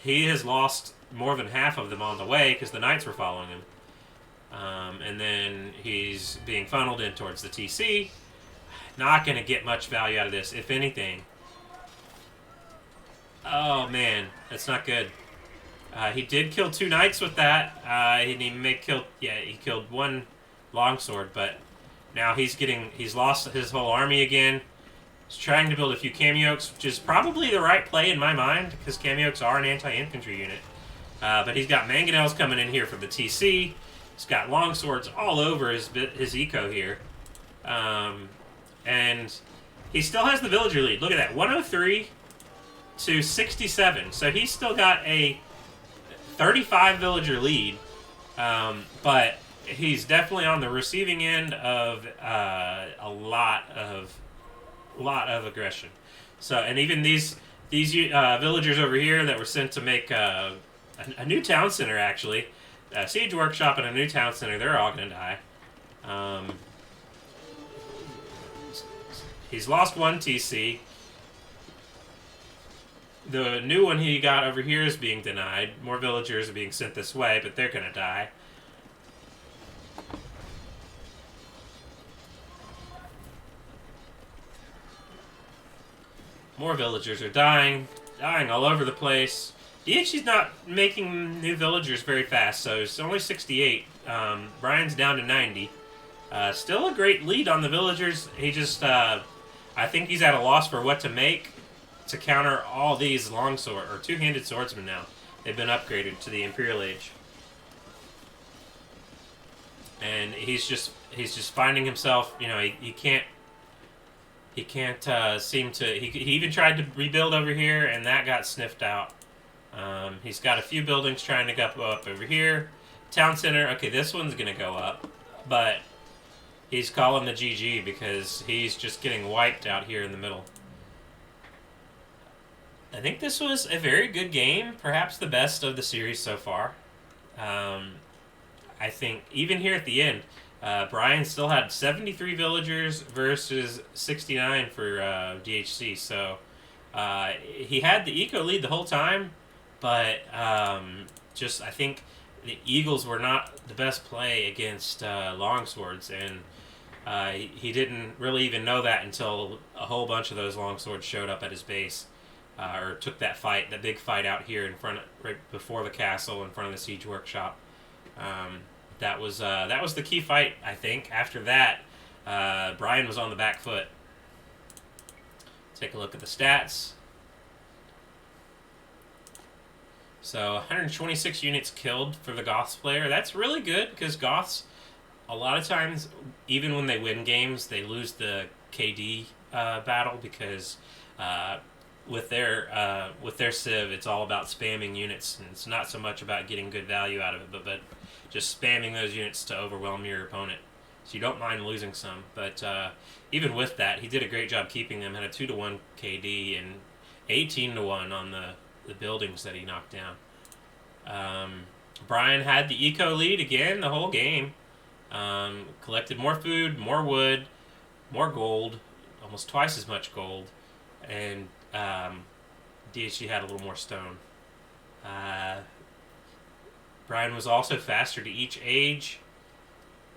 He has lost more than half of them on the way because the knights were following him. And then he's being funneled in towards the TC. Not going to get much value out of this, if anything. Oh, man. That's not good. He did kill 2 knights with that. He didn't even kill... Yeah, he killed 1 longsword, but now he's lost his whole army again. He's trying to build a few Kamyokes, which is probably the right play in my mind, because Kamyokes are an anti-infantry unit. But he's got mangonels coming in here for the TC. He's got longswords all over his eco here. And he still has the villager lead. Look at that, 103 to 67. So he's still got a 35 villager lead. But he's definitely on the receiving end of a lot of aggression. So, and even these villagers over here that were sent to make a new town center, actually, a siege workshop and a new town center, they're all going to die. He's lost 1 TC. The new one he got over here is being denied. More villagers are being sent this way, but they're going to die. More villagers are dying all over the place. DHC's not making new villagers very fast, so it's only 68. Brian's down to 90. Still a great lead on the villagers. He just, I think he's at a loss for what to make to counter all these longsword or two-handed swordsmen now. They've been upgraded to the Imperial Age, and he's just finding himself. You know, he can't seem to. He even tried to rebuild over here, and that got sniffed out. He's got a few buildings trying to go up over here. Town center. Okay, this one's gonna go up, but he's calling the GG because he's just getting wiped out here in the middle. I think this was a very good game, perhaps the best of the series so far. I think even here at the end, Brian still had 73 villagers versus 69 for DHC, so he had the eco lead the whole time, but just I think the Eagles were not the best play against longswords, and he didn't really even know that until a whole bunch of those longswords showed up at his base. Or took that big fight out here in front, right before the castle, in front of the siege workshop. That was the key fight, I think. After that, Brian was on the back foot. Take a look at the stats. So 126 units killed for the Goths player. That's really good because Goths, a lot of times, even when they win games, they lose the KD battle because. With their Civ, it's all about spamming units, and it's not so much about getting good value out of it, but just spamming those units to overwhelm your opponent. So you don't mind losing some, but even with that, he did a great job keeping them. Had a 2-to-1 KD and 18-to-1 on the buildings that he knocked down. Brian had the eco lead again the whole game. Collected more food, more wood, more gold, almost twice as much gold, and DHC had a little more stone. Brian was also faster to each age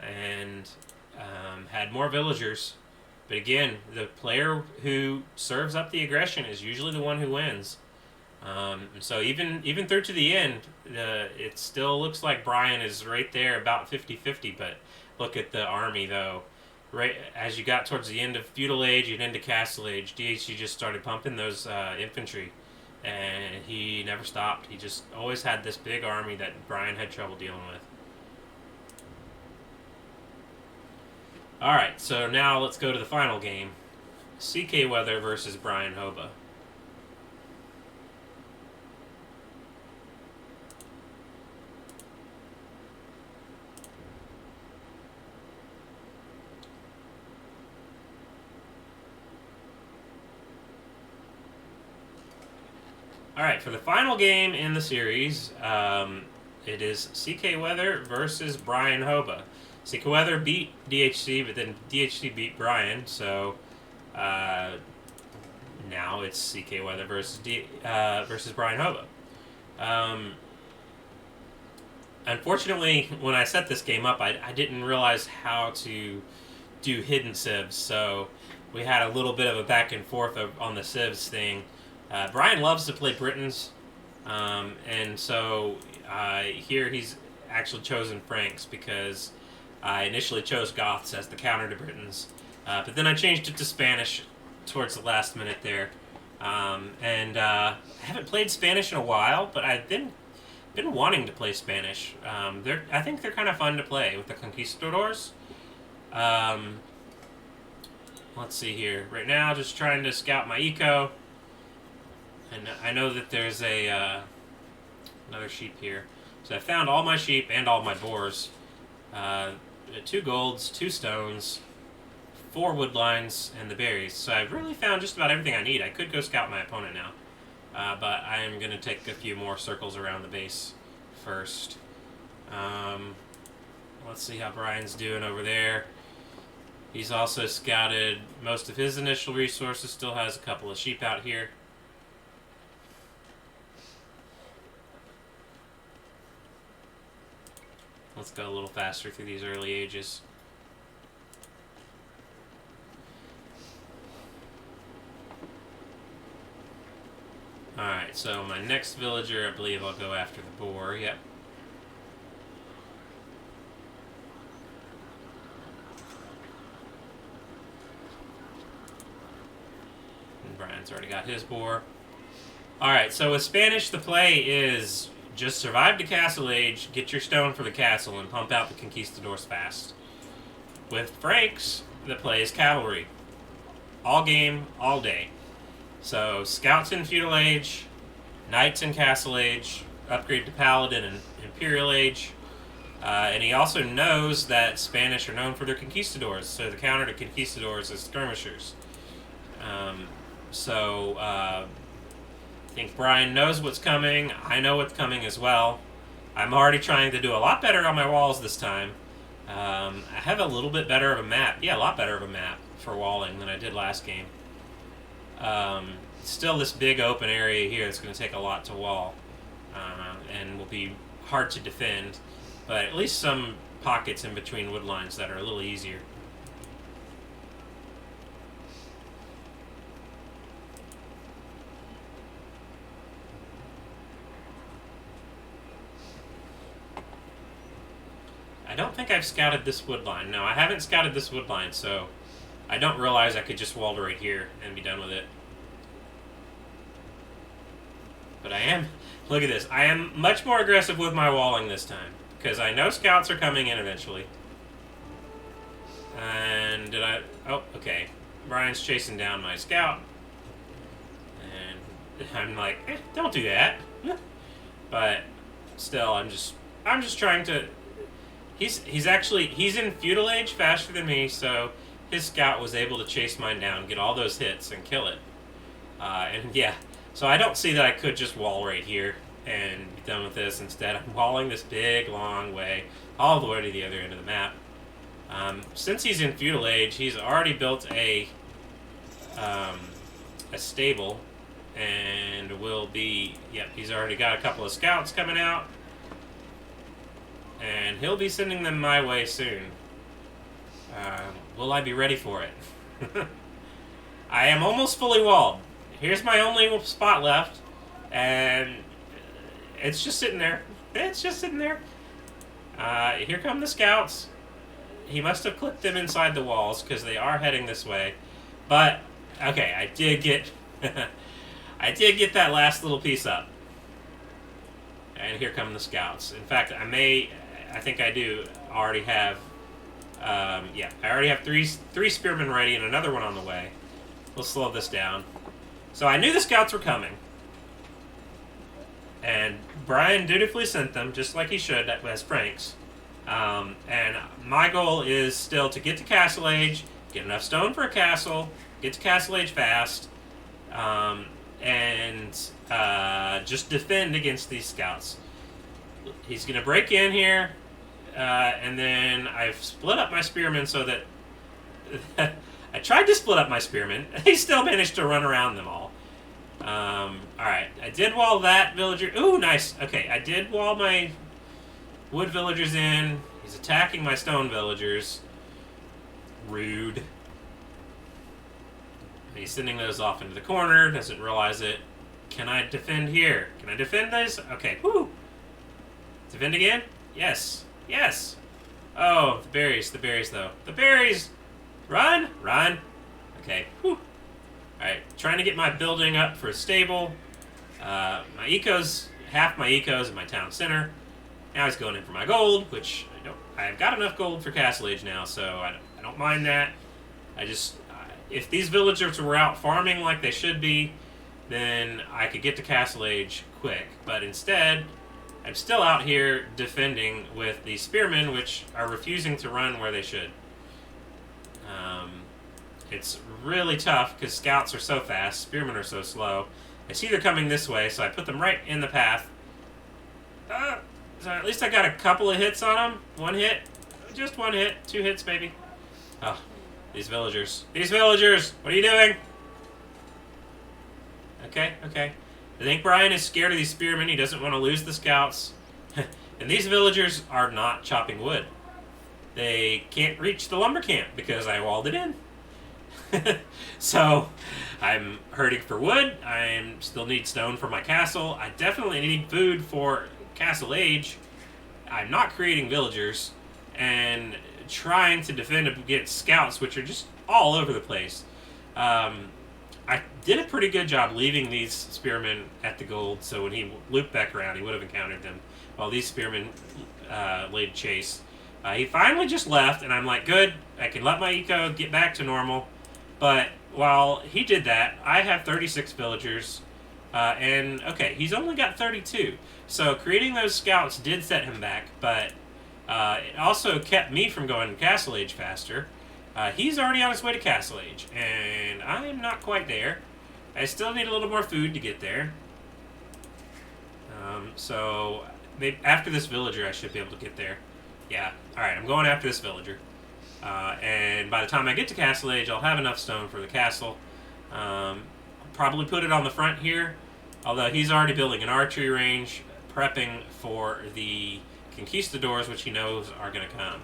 and had more villagers. But again, the player who serves up the aggression is usually the one who wins. So even through to the end, it still looks like Brian is right there about 50-50. But look at the army, though. Right as you got towards the end of Feudal Age and into Castle Age, DHC just started pumping those infantry, and he never stopped. He just always had this big army that Brian had trouble dealing with. Alright, so now let's go to the final game. CKWeather versus BrianHoba. Alright, for the final game in the series, it is CKWeather versus BrianHoba. CKWeather beat DHC, but then DHC beat Brian, so now it's CKWeather versus BrianHoba. Unfortunately, when I set this game up, I didn't realize how to do hidden civs, so we had a little bit of a back and forth on the civs thing. Brian loves to play Britons, and so here he's actually chosen Franks because I initially chose Goths as the counter to Britons, but then I changed it to Spanish towards the last minute there. I haven't played Spanish in a while, but I've been wanting to play Spanish. I think they're kind of fun to play with the conquistadors. Let's see here. Right now, just trying to scout my eco, and I know that there's another sheep here. So I found all my sheep and all my boars. 2 golds, 2 stones, 4 wood lines, and the berries. So I've really found just about everything I need. I could go scout my opponent now. But I am going to take a few more circles around the base first. Let's see how Brian's doing over there. He's also scouted most of his initial resources. Still has a couple of sheep out here. Let's go a little faster through these early ages. Alright, so my next villager, I believe I'll go after the boar. Yep. And Brian's already got his boar. Alright, so with Spanish, the play is just survive the castle age, get your stone for the castle, and pump out the conquistadors fast. With Franks, the play is cavalry. All game, all day. So, scouts in feudal age, knights in castle age, upgrade to paladin in imperial age, and he also knows that Spanish are known for their conquistadors, so the counter to conquistadors is skirmishers. I think Brian knows what's coming. I know what's coming as well. I'm already trying to do a lot better on my walls this time. I have a little bit better of a map. Yeah, a lot better of a map for walling than I did last game. Still this big open area here that's going to take a lot to wall, and will be hard to defend, but at least some pockets in between wood lines that are a little easier. I don't think I've scouted this wood line. No, I haven't scouted this wood line, so I don't realize I could just wall right here and be done with it. But I am, look at this, I am much more aggressive with my walling this time, because I know scouts are coming in eventually. And did I, oh, okay. Brian's chasing down my scout. And I'm like, don't do that. But still, I'm just trying to, he's in feudal age faster than me, so his scout was able to chase mine down, get all those hits, and kill it. And yeah, so I don't see that I could just wall right here and be done with this. Instead, I'm walling this big, long way, all the way to the other end of the map. Since he's in feudal age, he's already built a stable, and will be, yep, he's already got a couple of scouts coming out, and he'll be sending them my way soon. Will I be ready for it? I am almost fully walled. Here's my only spot left, and it's just sitting there. It's just sitting there. Here come the scouts. He must have clipped them inside the walls, because they are heading this way. But, okay, I did get I did get that last little piece up. And here come the scouts. In fact, I think I do already have, yeah, I already have three spearmen ready and another one on the way. We'll slow this down. So I knew the scouts were coming. And Brian dutifully sent them, just like he should, as Franks. And my goal is still to get to Castle Age, get enough stone for a castle, get to Castle Age fast, and just defend against these scouts. He's going to break in here, and then I've split up my spearmen so that... I tried to split up my spearmen. He still managed to run around them all. Alright, I did wall that villager. Ooh, nice. Okay, I did wall my wood villagers in. He's attacking my stone villagers. Rude. He's sending those off into the corner. Doesn't realize it. Can I defend here? Can I defend this? Okay, whoo! Defend again? Yes. Yes! Oh, the berries though. The berries! Run! Run! Okay, whew. Alright, trying to get my building up for a stable. My ecos, half my ecos in my town center. Now he's going in for my gold, which I've got enough gold for Castle Age now, so I don't mind that. I just, if these villagers were out farming like they should be, then I could get to Castle Age quick. But instead, I'm still out here defending with the spearmen, which are refusing to run where they should. It's really tough because scouts are so fast, spearmen are so slow. I see they're coming this way, so I put them right in the path. So at least I got a couple of hits on them. One hit. Just one hit. 2 hits, maybe. Oh, these villagers. These villagers! What are you doing? Okay, okay. I think Brian is scared of these spearmen. He doesn't want to lose the scouts. And these villagers are not chopping wood. They can't reach the lumber camp because I walled it in. So, I'm hurting for wood. I still need stone for my castle. I definitely need food for Castle Age. I'm not creating villagers and trying to defend against scouts, which are just all over the place. I did a pretty good job leaving these spearmen at the gold, so when he looped back around, he would have encountered them while these spearmen laid chase. He finally just left, and I'm like, good, I can let my eco get back to normal. But while he did that, I have 36 villagers, and okay, he's only got 32. So creating those scouts did set him back, but it also kept me from going to Castle Age faster. He's already on his way to Castle Age, and I'm not quite there. I still need a little more food to get there. So maybe after this villager, I should be able to get there. Yeah, alright, I'm going after this villager. And by the time I get to Castle Age, I'll have enough stone for the castle. I'll probably put it on the front here, although he's already building an archery range, prepping for the conquistadors, which he knows are going to come.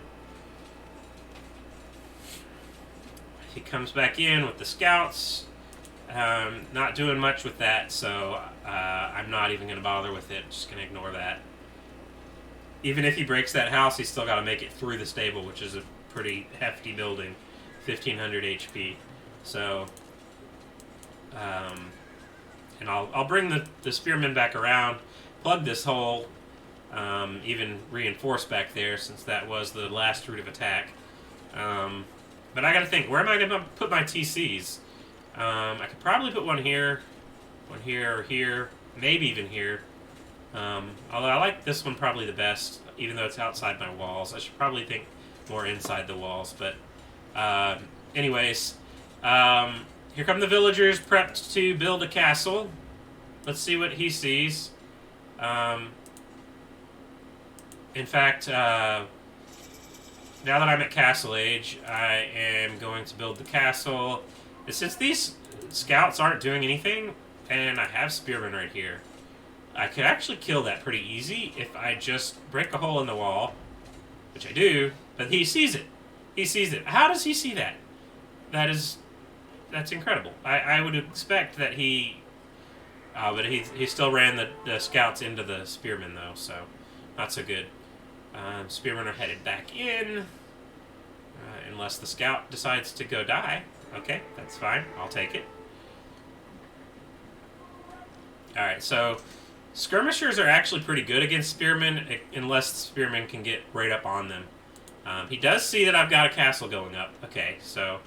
He comes back in with the scouts. Not doing much with that, so I'm not even going to bother with it. Just going to ignore that. Even if he breaks that house, he's still got to make it through the stable, which is a pretty hefty building, 1500 HP. So, and I'll bring the spearmen back around, plug this hole, even reinforce back there since that was the last route of attack. But I got to think, where am I going to put my TCs? I could probably put one here, or here, maybe even here. Although I like this one probably the best, even though it's outside my walls. I should probably think more inside the walls, but anyways, here come the villagers prepped to build a castle. Let's see what he sees. In fact, now that I'm at Castle Age, I am going to build the castle. And since these scouts aren't doing anything, and I have spearmen right here, I could actually kill that pretty easy if I just break a hole in the wall, which I do, but he sees it. He sees it. How does he see that? That's incredible. I would expect that he... but he still ran the scouts into the spearmen, though, so not so good. Spearmen are headed back in, unless the scout decides to go die. Okay, that's fine. I'll take it. Alright, so skirmishers are actually pretty good against spearmen, unless the spearmen can get right up on them. He does see that I've got a castle going up. Okay, so,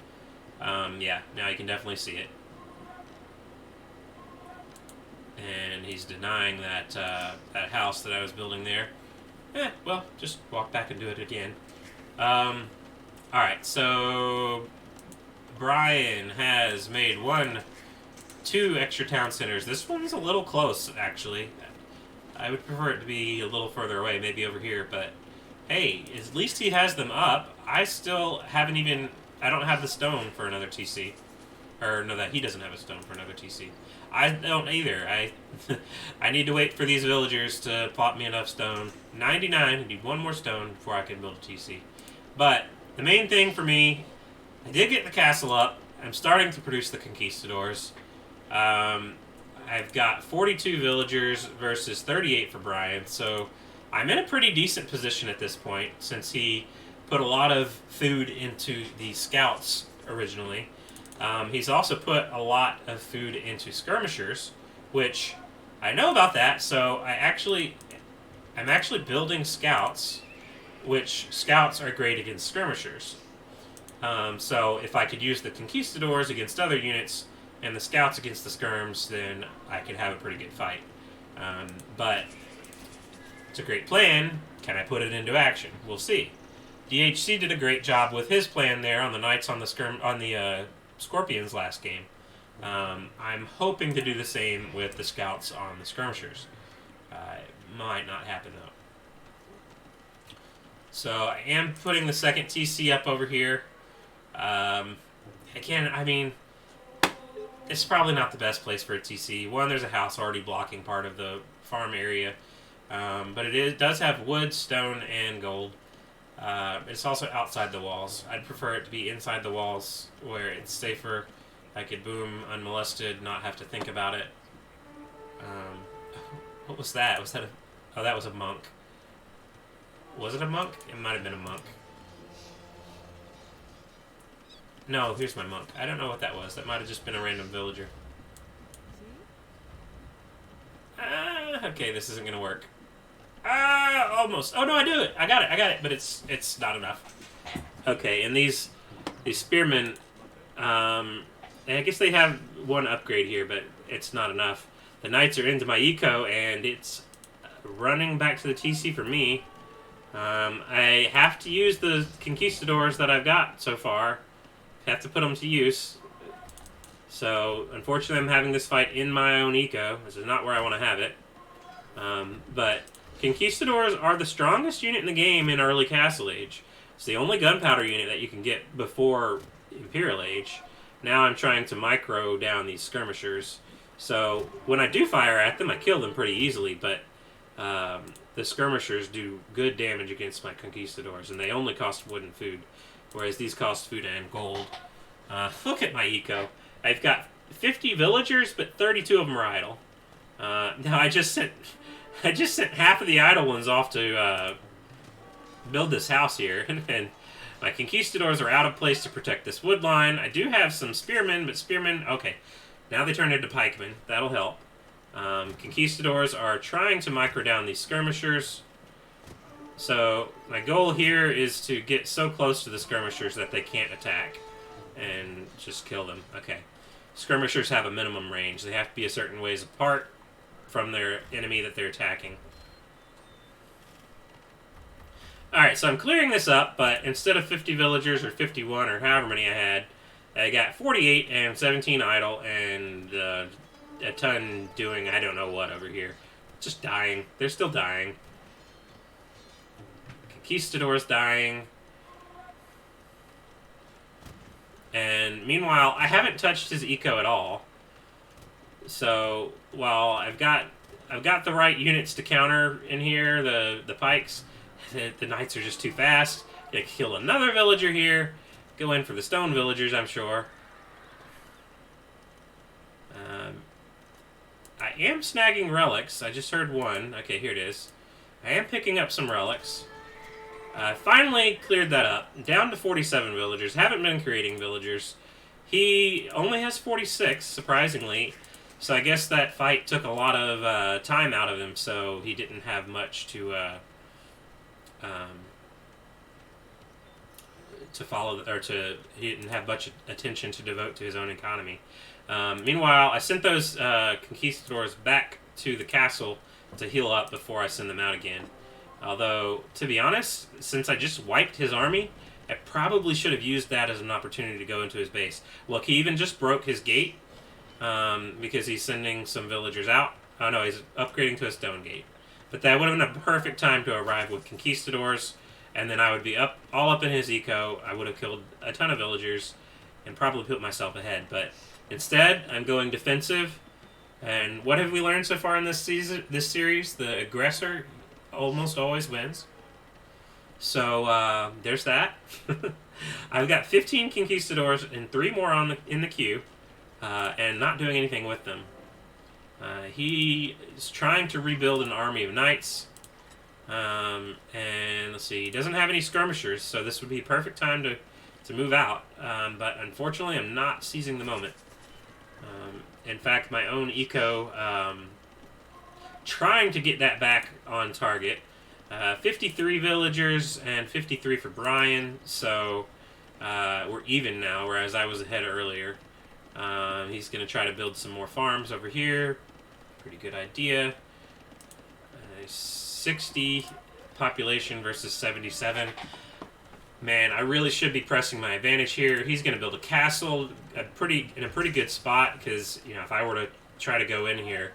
yeah, now you can definitely see it. And he's denying that, that house that I was building there. Well, just walk back and do it again. Alright, so Brian has made 2 extra town centers. This one's a little close, actually. I would prefer it to be a little further away, maybe over here, but hey, at least he has them up. I still haven't even... I don't have the stone for another TC. Or, no, that he doesn't have a stone for another TC. I don't either. I need to wait for these villagers to plot me enough stone. 99, I need 1 more stone before I can build a TC. But the main thing for me, I did get the castle up. I'm starting to produce the conquistadors. I've got 42 villagers versus 38 for Brian, so I'm in a pretty decent position at this point since he put a lot of food into the scouts originally. He's also put a lot of food into skirmishers, which I know about that, so I'm actually building scouts, which scouts are great against skirmishers. So if I could use the conquistadors against other units and the scouts against the skirms, then I could have a pretty good fight. But it's a great plan. Can I put it into action? We'll see. DHC did a great job with his plan there on the knights on the scorpions last game. I'm hoping to do the same with the scouts on the skirmishers. It might not happen though. So I am putting the second TC up over here. Again, I mean, it's probably not the best place for a TC. One, there's a house already blocking part of the farm area, but it does have wood, stone, and gold. It's also outside the walls. I'd prefer it to be inside the walls where it's safer. I could boom unmolested, not have to think about it. What was that? Was that a... Oh, that was a monk. Was it a monk? It might have been a monk. No, here's my monk. I don't know what that was. That might have just been a random villager. Okay, this isn't going to work. Almost. Oh, no, I do it. I got it. But it's not enough. Okay, and these spearmen, I guess they have one upgrade here, but it's not enough. The knights are into my eco, and it's running back to the TC for me. I have to use the conquistadors that I've got so far. Have to put them to use. So, unfortunately, I'm having this fight in my own eco. This is not where I want to have it. But conquistadors are the strongest unit in the game in early Castle Age. It's the only gunpowder unit that you can get before Imperial Age. Now I'm trying to micro down these skirmishers. So, when I do fire at them, I kill them pretty easily, but the skirmishers do good damage against my conquistadors, and they only cost wood and food, whereas these cost food and gold. Look at my eco. I've got 50 villagers, but 32 of them are idle. Now I just sent half of the idle ones off to build this house here, and my conquistadors are out of place to protect this wood line. I do have some spearmen, but spearmen, okay. Now they turn into pikemen. That'll help. Conquistadors are trying to micro down these skirmishers. So my goal here is to get so close to the skirmishers that they can't attack and just kill them. Okay. Skirmishers have a minimum range. They have to be a certain ways apart from their enemy that they're attacking. Alright, so I'm clearing this up, but instead of 50 villagers or 51 or however many I had, I got 48 and 17 idle and a ton doing I don't know what over here. Just dying. They're still dying. Conquistador's dying. And meanwhile, I haven't touched his eco at all. So while I've got the right units to counter in here, the pikes, the knights are just too fast. Gonna kill another villager here. Go in for the stone villagers, I'm sure. I am snagging relics. I just heard one. Okay, here it is. I am picking up some relics. Finally cleared that up. Down to 47 villagers. Haven't been creating villagers. He only has 46, surprisingly. So I guess that fight took a lot of time out of him, so he didn't have much to follow, or he didn't have much attention to devote to his own economy. Meanwhile, I sent those conquistadors back to the castle to heal up before I send them out again. Although, to be honest, since I just wiped his army, I probably should have used that as an opportunity to go into his base. Look, he even just broke his gate because he's sending some villagers out. Oh no, he's upgrading to a stone gate. But that would have been a perfect time to arrive with conquistadors, and then I would be all up in his eco. I would have killed a ton of villagers and probably put myself ahead. But instead, I'm going defensive. And what have we learned so far in this series? The aggressor almost always wins. So there's that. I've got 15 conquistadors and 3 more in the queue, and not doing anything with them. He is trying to rebuild an army of knights. And let's see, he doesn't have any skirmishers, so this would be a perfect time to move out. But unfortunately, I'm not seizing the moment. In fact, my own eco, trying to get that back on target. 53 villagers and 53 for Brian, so we're even now, whereas I was ahead earlier. He's going to try to build some more farms over here. Pretty good idea. 60 population versus 77. Man, I really should be pressing my advantage here. He's going to build a castle in a pretty good spot, because if I were to try to go in here,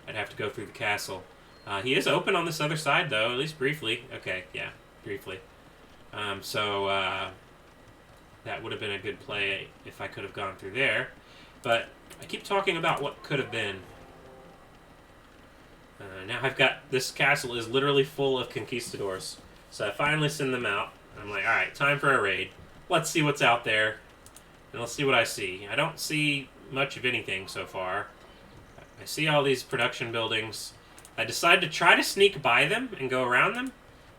I'd have to go through the castle. He is open on this other side, though, at least briefly. Okay, yeah, briefly. So that would have been a good play if I could have gone through there. But I keep talking about what could have been. Now I've got, this castle is literally full of conquistadors. So I finally send them out. I'm like, alright, time for a raid. Let's see what's out there. And let's see what I see. I don't see much of anything so far. I see all these production buildings. I decide to try to sneak by them and go around them.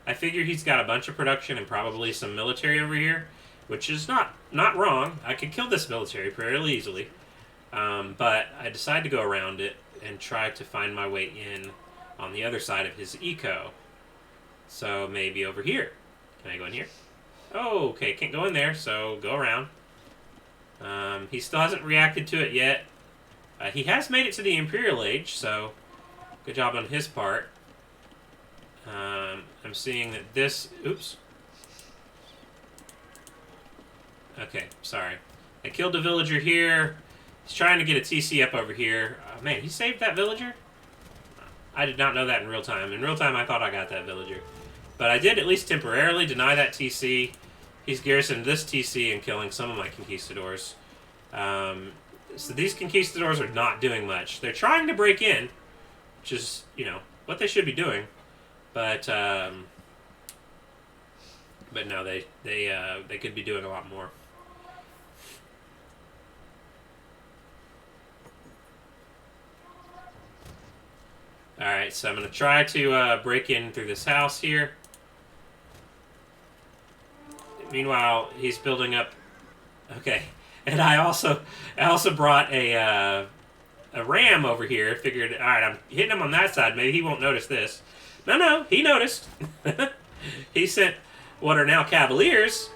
I figure he's got a bunch of production and probably some military over here, which is not wrong. I could kill this military fairly easily. But I decide to go around it and try to find my way in on the other side of his eco. So maybe over here. Can I go in here? Oh, okay, can't go in there, so go around. He still hasn't reacted to it yet. He has made it to the Imperial Age, so good job on his part. I'm seeing that this... Oops. Okay, sorry. I killed a villager here. He's trying to get a TC up over here. Man, he saved that villager? I did not know that in real time. In real time, I thought I got that villager. But I did at least temporarily deny that TC. He's garrisoned this TC and killing some of my conquistadors. So these conquistadors are not doing much. They're trying to break in, which is, what they should be doing. But no, they could be doing a lot more. Alright, so I'm going to try to break in through this house here. Meanwhile, he's building up... Okay, and I also brought a ram over here. Figured, alright, I'm hitting him on that side. Maybe he won't notice this. No, he noticed. He sent what are now cavaliers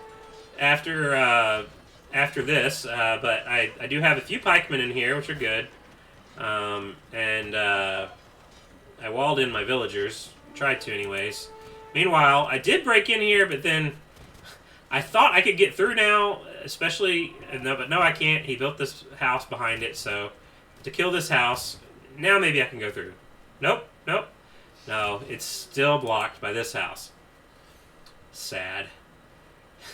after this, but I do have a few pikemen in here, which are good. I walled in my villagers. Tried to anyways. Meanwhile, I did break in here, but then I thought I could get through now, especially... but no, I can't. He built this house behind it, so to kill this house, now maybe I can go through. Nope. No, it's still blocked by this house. Sad.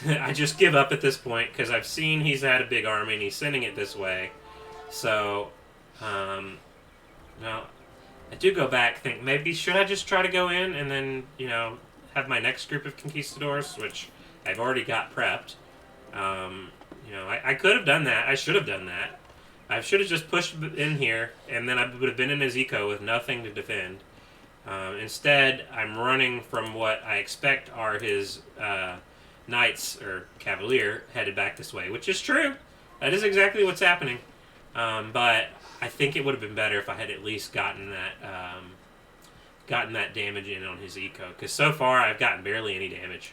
I just give up at this point, because I've seen he's had a big army, and he's sending it this way. So, no... I do go back, think, maybe should I just try to go in and then, have my next group of conquistadors, which I've already got prepped. I could have done that. I should have done that. I should have just pushed in here, and then I would have been in his eco with nothing to defend. Instead, I'm running from what I expect are his knights, or cavalier, headed back this way, which is true. That is exactly what's happening. But I think it would have been better if I had at least gotten that damage in on his eco, because so far I've gotten barely any damage.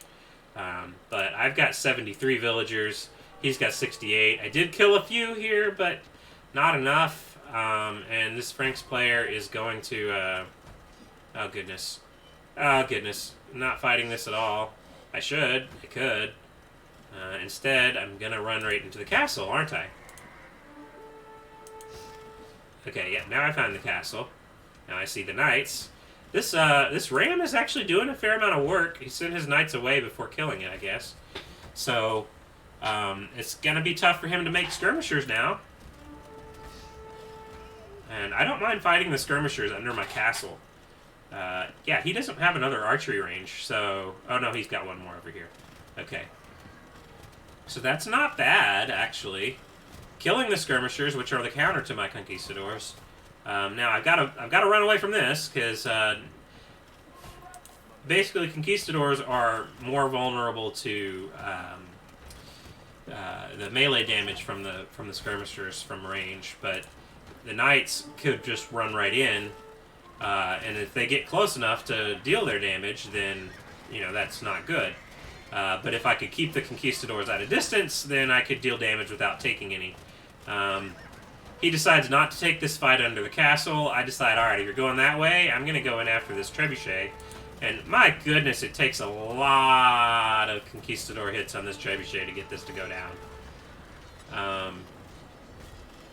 But I've got 73 villagers. He's got 68. I did kill a few here, but not enough. And this Franks player is going to... oh, goodness. Oh, goodness. I'm not fighting this at all. I should. I could. Instead, I'm going to run right into the castle, aren't I? Okay, yeah, now I found the castle. Now I see the knights. This ram is actually doing a fair amount of work. He sent his knights away before killing it, I guess. So, it's going to be tough for him to make skirmishers now. And I don't mind fighting the skirmishers under my castle. Yeah, he doesn't have another archery range, so... Oh, no, he's got one more over here. Okay. So that's not bad, actually. Killing the skirmishers, which are the counter to my conquistadors. Now I've got to run away from this because basically conquistadors are more vulnerable to the melee damage from the skirmishers from range, but the knights could just run right in, and if they get close enough to deal their damage, then that's not good. But if I could keep the conquistadors at a distance, then I could deal damage without taking any. He decides not to take this fight under the castle. I decide, alright, if you're going that way, I'm going to go in after this trebuchet. And my goodness, it takes a lot of conquistador hits on this trebuchet to get this to go down.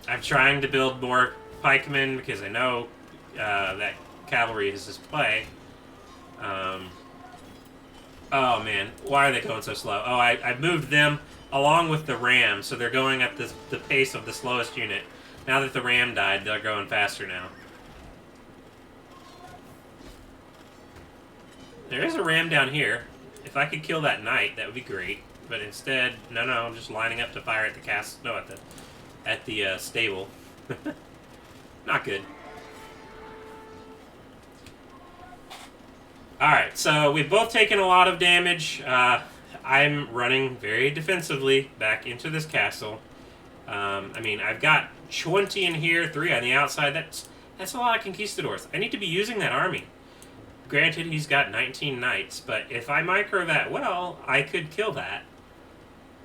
I'm trying to build more pikemen because I know that cavalry is his play. Oh man, why are they going so slow? Oh, I moved them along with the ram, so they're going at the pace of the slowest unit. Now that the ram died, they're going faster now. There is a ram down here. If I could kill that knight, that would be great. But instead, no, I'm just lining up to fire at the castle. No, at the stable. Not good. Alright, so we've both taken a lot of damage. I'm running very defensively back into this castle. I mean, I've got 20 in here, 3 on the outside. That's a lot of conquistadors. I need to be using that army. Granted, he's got 19 knights, but if I micro that well, I could kill that.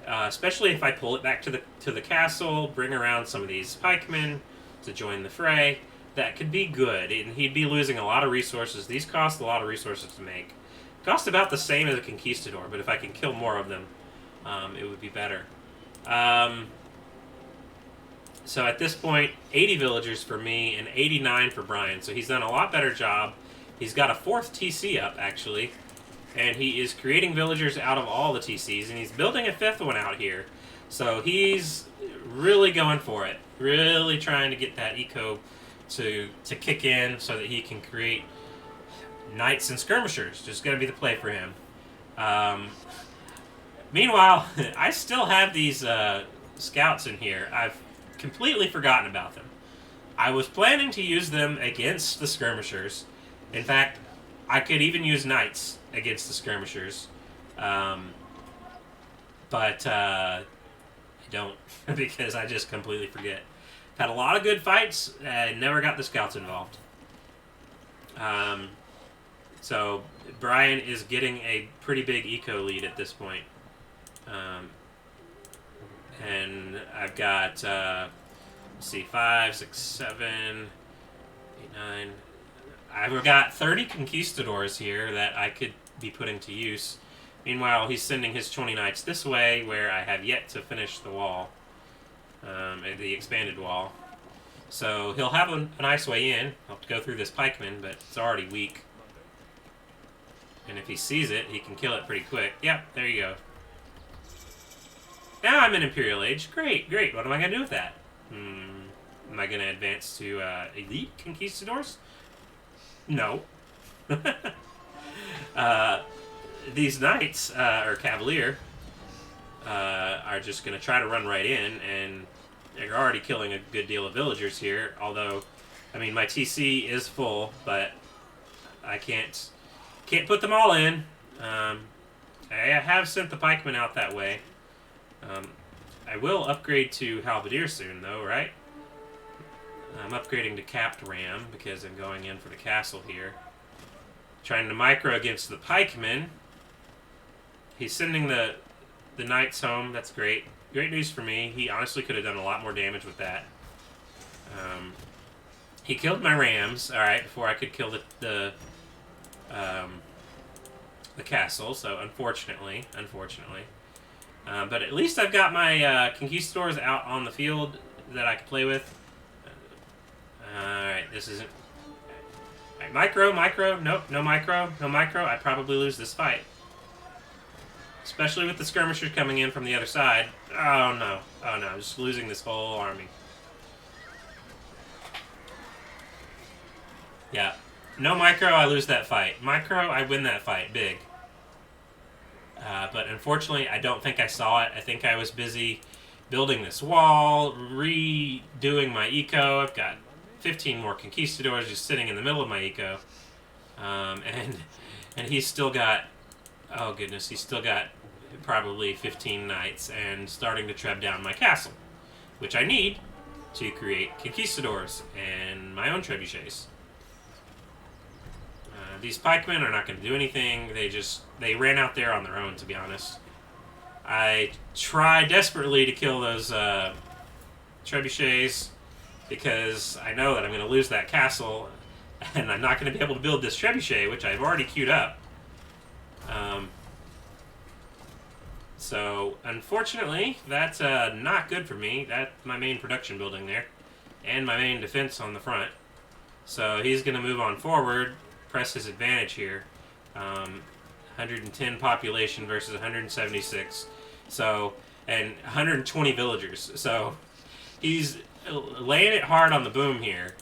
Especially if I pull it back to the castle, bring around some of these pikemen to join the fray. That could be good, and he'd be losing a lot of resources. These cost a lot of resources to make. Cost about the same as a conquistador, but if I can kill more of them, it would be better. So at this point, 80 villagers for me and 89 for Brian. So he's done a lot better job. He's got a 4th TC up, actually. And he is creating villagers out of all the TCs. And he's building a 5th one out here. So he's really going for it. Really trying to get that eco to kick in so that he can create knights and skirmishers. Just going to be the play for him. Meanwhile, I still have these scouts in here. I've completely forgotten about them. I was planning to use them against the skirmishers. In fact, I could even use knights against the skirmishers. But I don't, because I just completely forget. Had a lot of good fights, never got the scouts involved. So Brian is getting a pretty big eco lead at this point. And I've got, let's see, 5, 6, 7, 8, 9. I've got 30 conquistadors here that I could be putting to use. Meanwhile, he's sending his 20 knights this way, where I have yet to finish the wall, the expanded wall. So he'll have a nice way in. I'll have to go through this pikeman, but it's already weak. And if he sees it, he can kill it pretty quick. Yep, there you go. Now I'm in Imperial Age. Great, great. What am I going to do with that? Am I going to advance to Elite Conquistadors? No. These knights, or Cavalier, are just going to try to run right in, and they're already killing a good deal of villagers here, although, I mean, my TC is full, but I can't put them all in. I have sent the pikemen out that way. I will upgrade to Halberdier soon, though, right? I'm upgrading to Capped Ram, because I'm going in for the castle here. Trying to micro against the pikemen. He's sending the knights home. That's great. Great news for me. He honestly could have done a lot more damage with that. He killed my rams, alright, before I could kill the castle, so unfortunately. But at least I've got my conquistadors out on the field that I can play with. Alright, this isn't... Right, micro, nope, no micro. I probably lose this fight. Especially with the skirmishers coming in from the other side. Oh no, I'm just losing this whole army. Yeah, no micro, I lose that fight. Micro, I win that fight, big. But unfortunately, I don't think I saw it. I think I was busy building this wall, redoing my eco. I've got 15 more conquistadors just sitting in the middle of my eco. And he's still got, oh goodness, he's still got probably 15 knights and starting to tread down my castle, which I need to create conquistadors and my own trebuchets. These pikemen are not going to do anything. They ran out there on their own, to be honest. I tried desperately to kill those trebuchets because I know that I'm going to lose that castle and I'm not going to be able to build this trebuchet, which I've already queued up. So, unfortunately, that's not good for me. That's my main production building there, and my main defense on the front. So he's going to move on forward, press his advantage here. 110 population versus 176. So, and 120 villagers. So he's laying it hard on the boom here.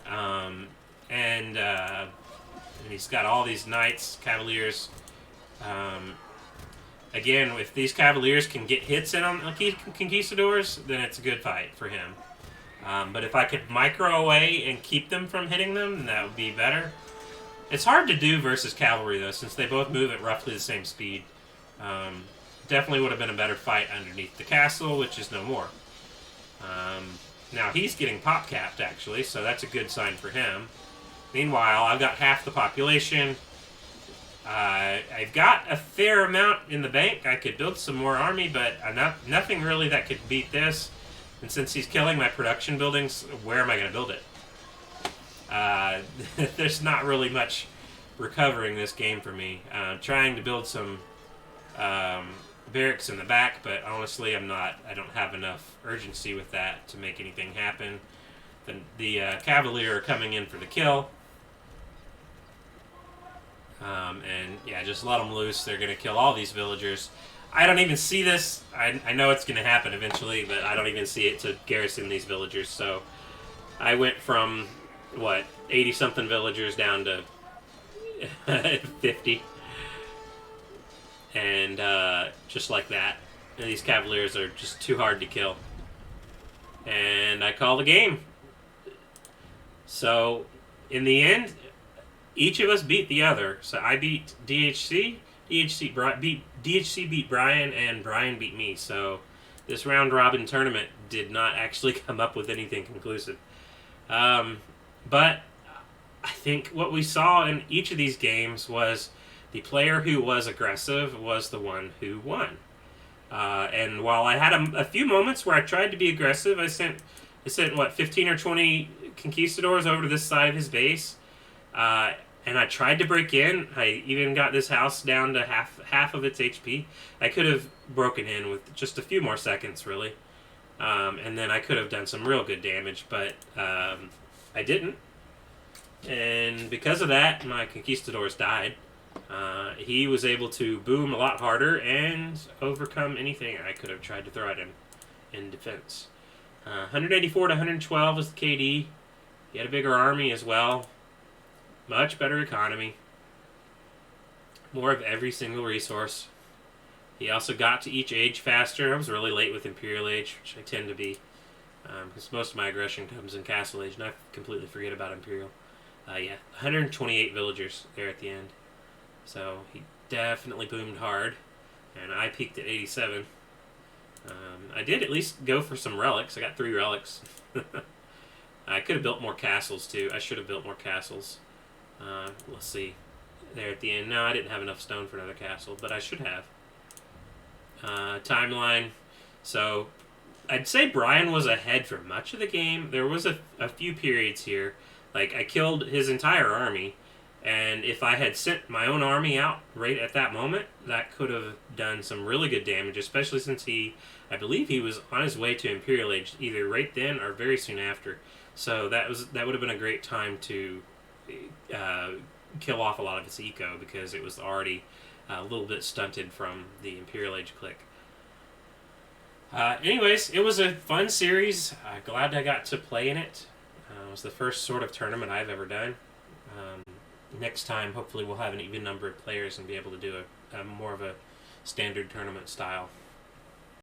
And he's got all these knights, cavaliers. Again, if these cavaliers can get hits in on conquistadors, then it's a good fight for him. But if I could micro away and keep them from hitting them, then that would be better. It's hard to do versus cavalry, though, since they both move at roughly the same speed. Definitely would have been a better fight underneath the castle, which is no more. Now, he's getting pop-capped, actually, so that's a good sign for him. Meanwhile, I've got half the population. I've got a fair amount in the bank. I could build some more army, but nothing really that could beat this. And since he's killing my production buildings, where am I going to build it? There's not really much recovering this game for me. I'm trying to build some barracks in the back, but honestly, I don't have enough urgency with that to make anything happen. The Cavalier are coming in for the kill. And yeah, just let them loose. They're going to kill all these villagers. I don't even see this. I know it's going to happen eventually, but I don't even see it to garrison these villagers. So I went from, 80-something villagers down to 50. And just like that. And these cavaliers are just too hard to kill. And I call the game. So in the end, each of us beat the other. So I beat DHC, DHC beat Brian, and Brian beat me. So this round-robin tournament did not actually come up with anything conclusive. But I think what we saw in each of these games was the player who was aggressive was the one who won. And while I had a few moments where I tried to be aggressive, I sent 15 or 20 conquistadors over to this side of his base. And I tried to break in. I even got this house down to half of its HP. I could have broken in with just a few more seconds, really. And then I could have done some real good damage, but I didn't. And because of that, my conquistadors died. He was able to boom a lot harder and overcome anything I could have tried to throw at him in defense. 184 to 112 was the KD. He had a bigger army as well. Much better economy. More of every single resource. He also got to each age faster. I was really late with Imperial Age, which I tend to be. Because most of my aggression comes in Castle Age, and I completely forget about Imperial. 128 villagers there at the end. So he definitely boomed hard. And I peaked at 87. I did at least go for some relics. I got 3 relics. I could have built more castles, too. I should have built more castles. Let's see. There at the end. No, I didn't have enough stone for another castle, but I should have. Timeline. So, I'd say Brian was ahead for much of the game. There was a few periods here. Like, I killed his entire army, and if I had sent my own army out right at that moment, that could have done some really good damage, especially since I believe he was on his way to Imperial Age, either right then or very soon after. So that would have been a great time to kill off a lot of its eco, because it was already a little bit stunted from the Imperial Age click. Anyways, it was a fun series. Glad I got to play in it. It was the first sort of tournament I've ever done. Next time, hopefully, we'll have an even number of players and be able to do a more of a standard tournament style.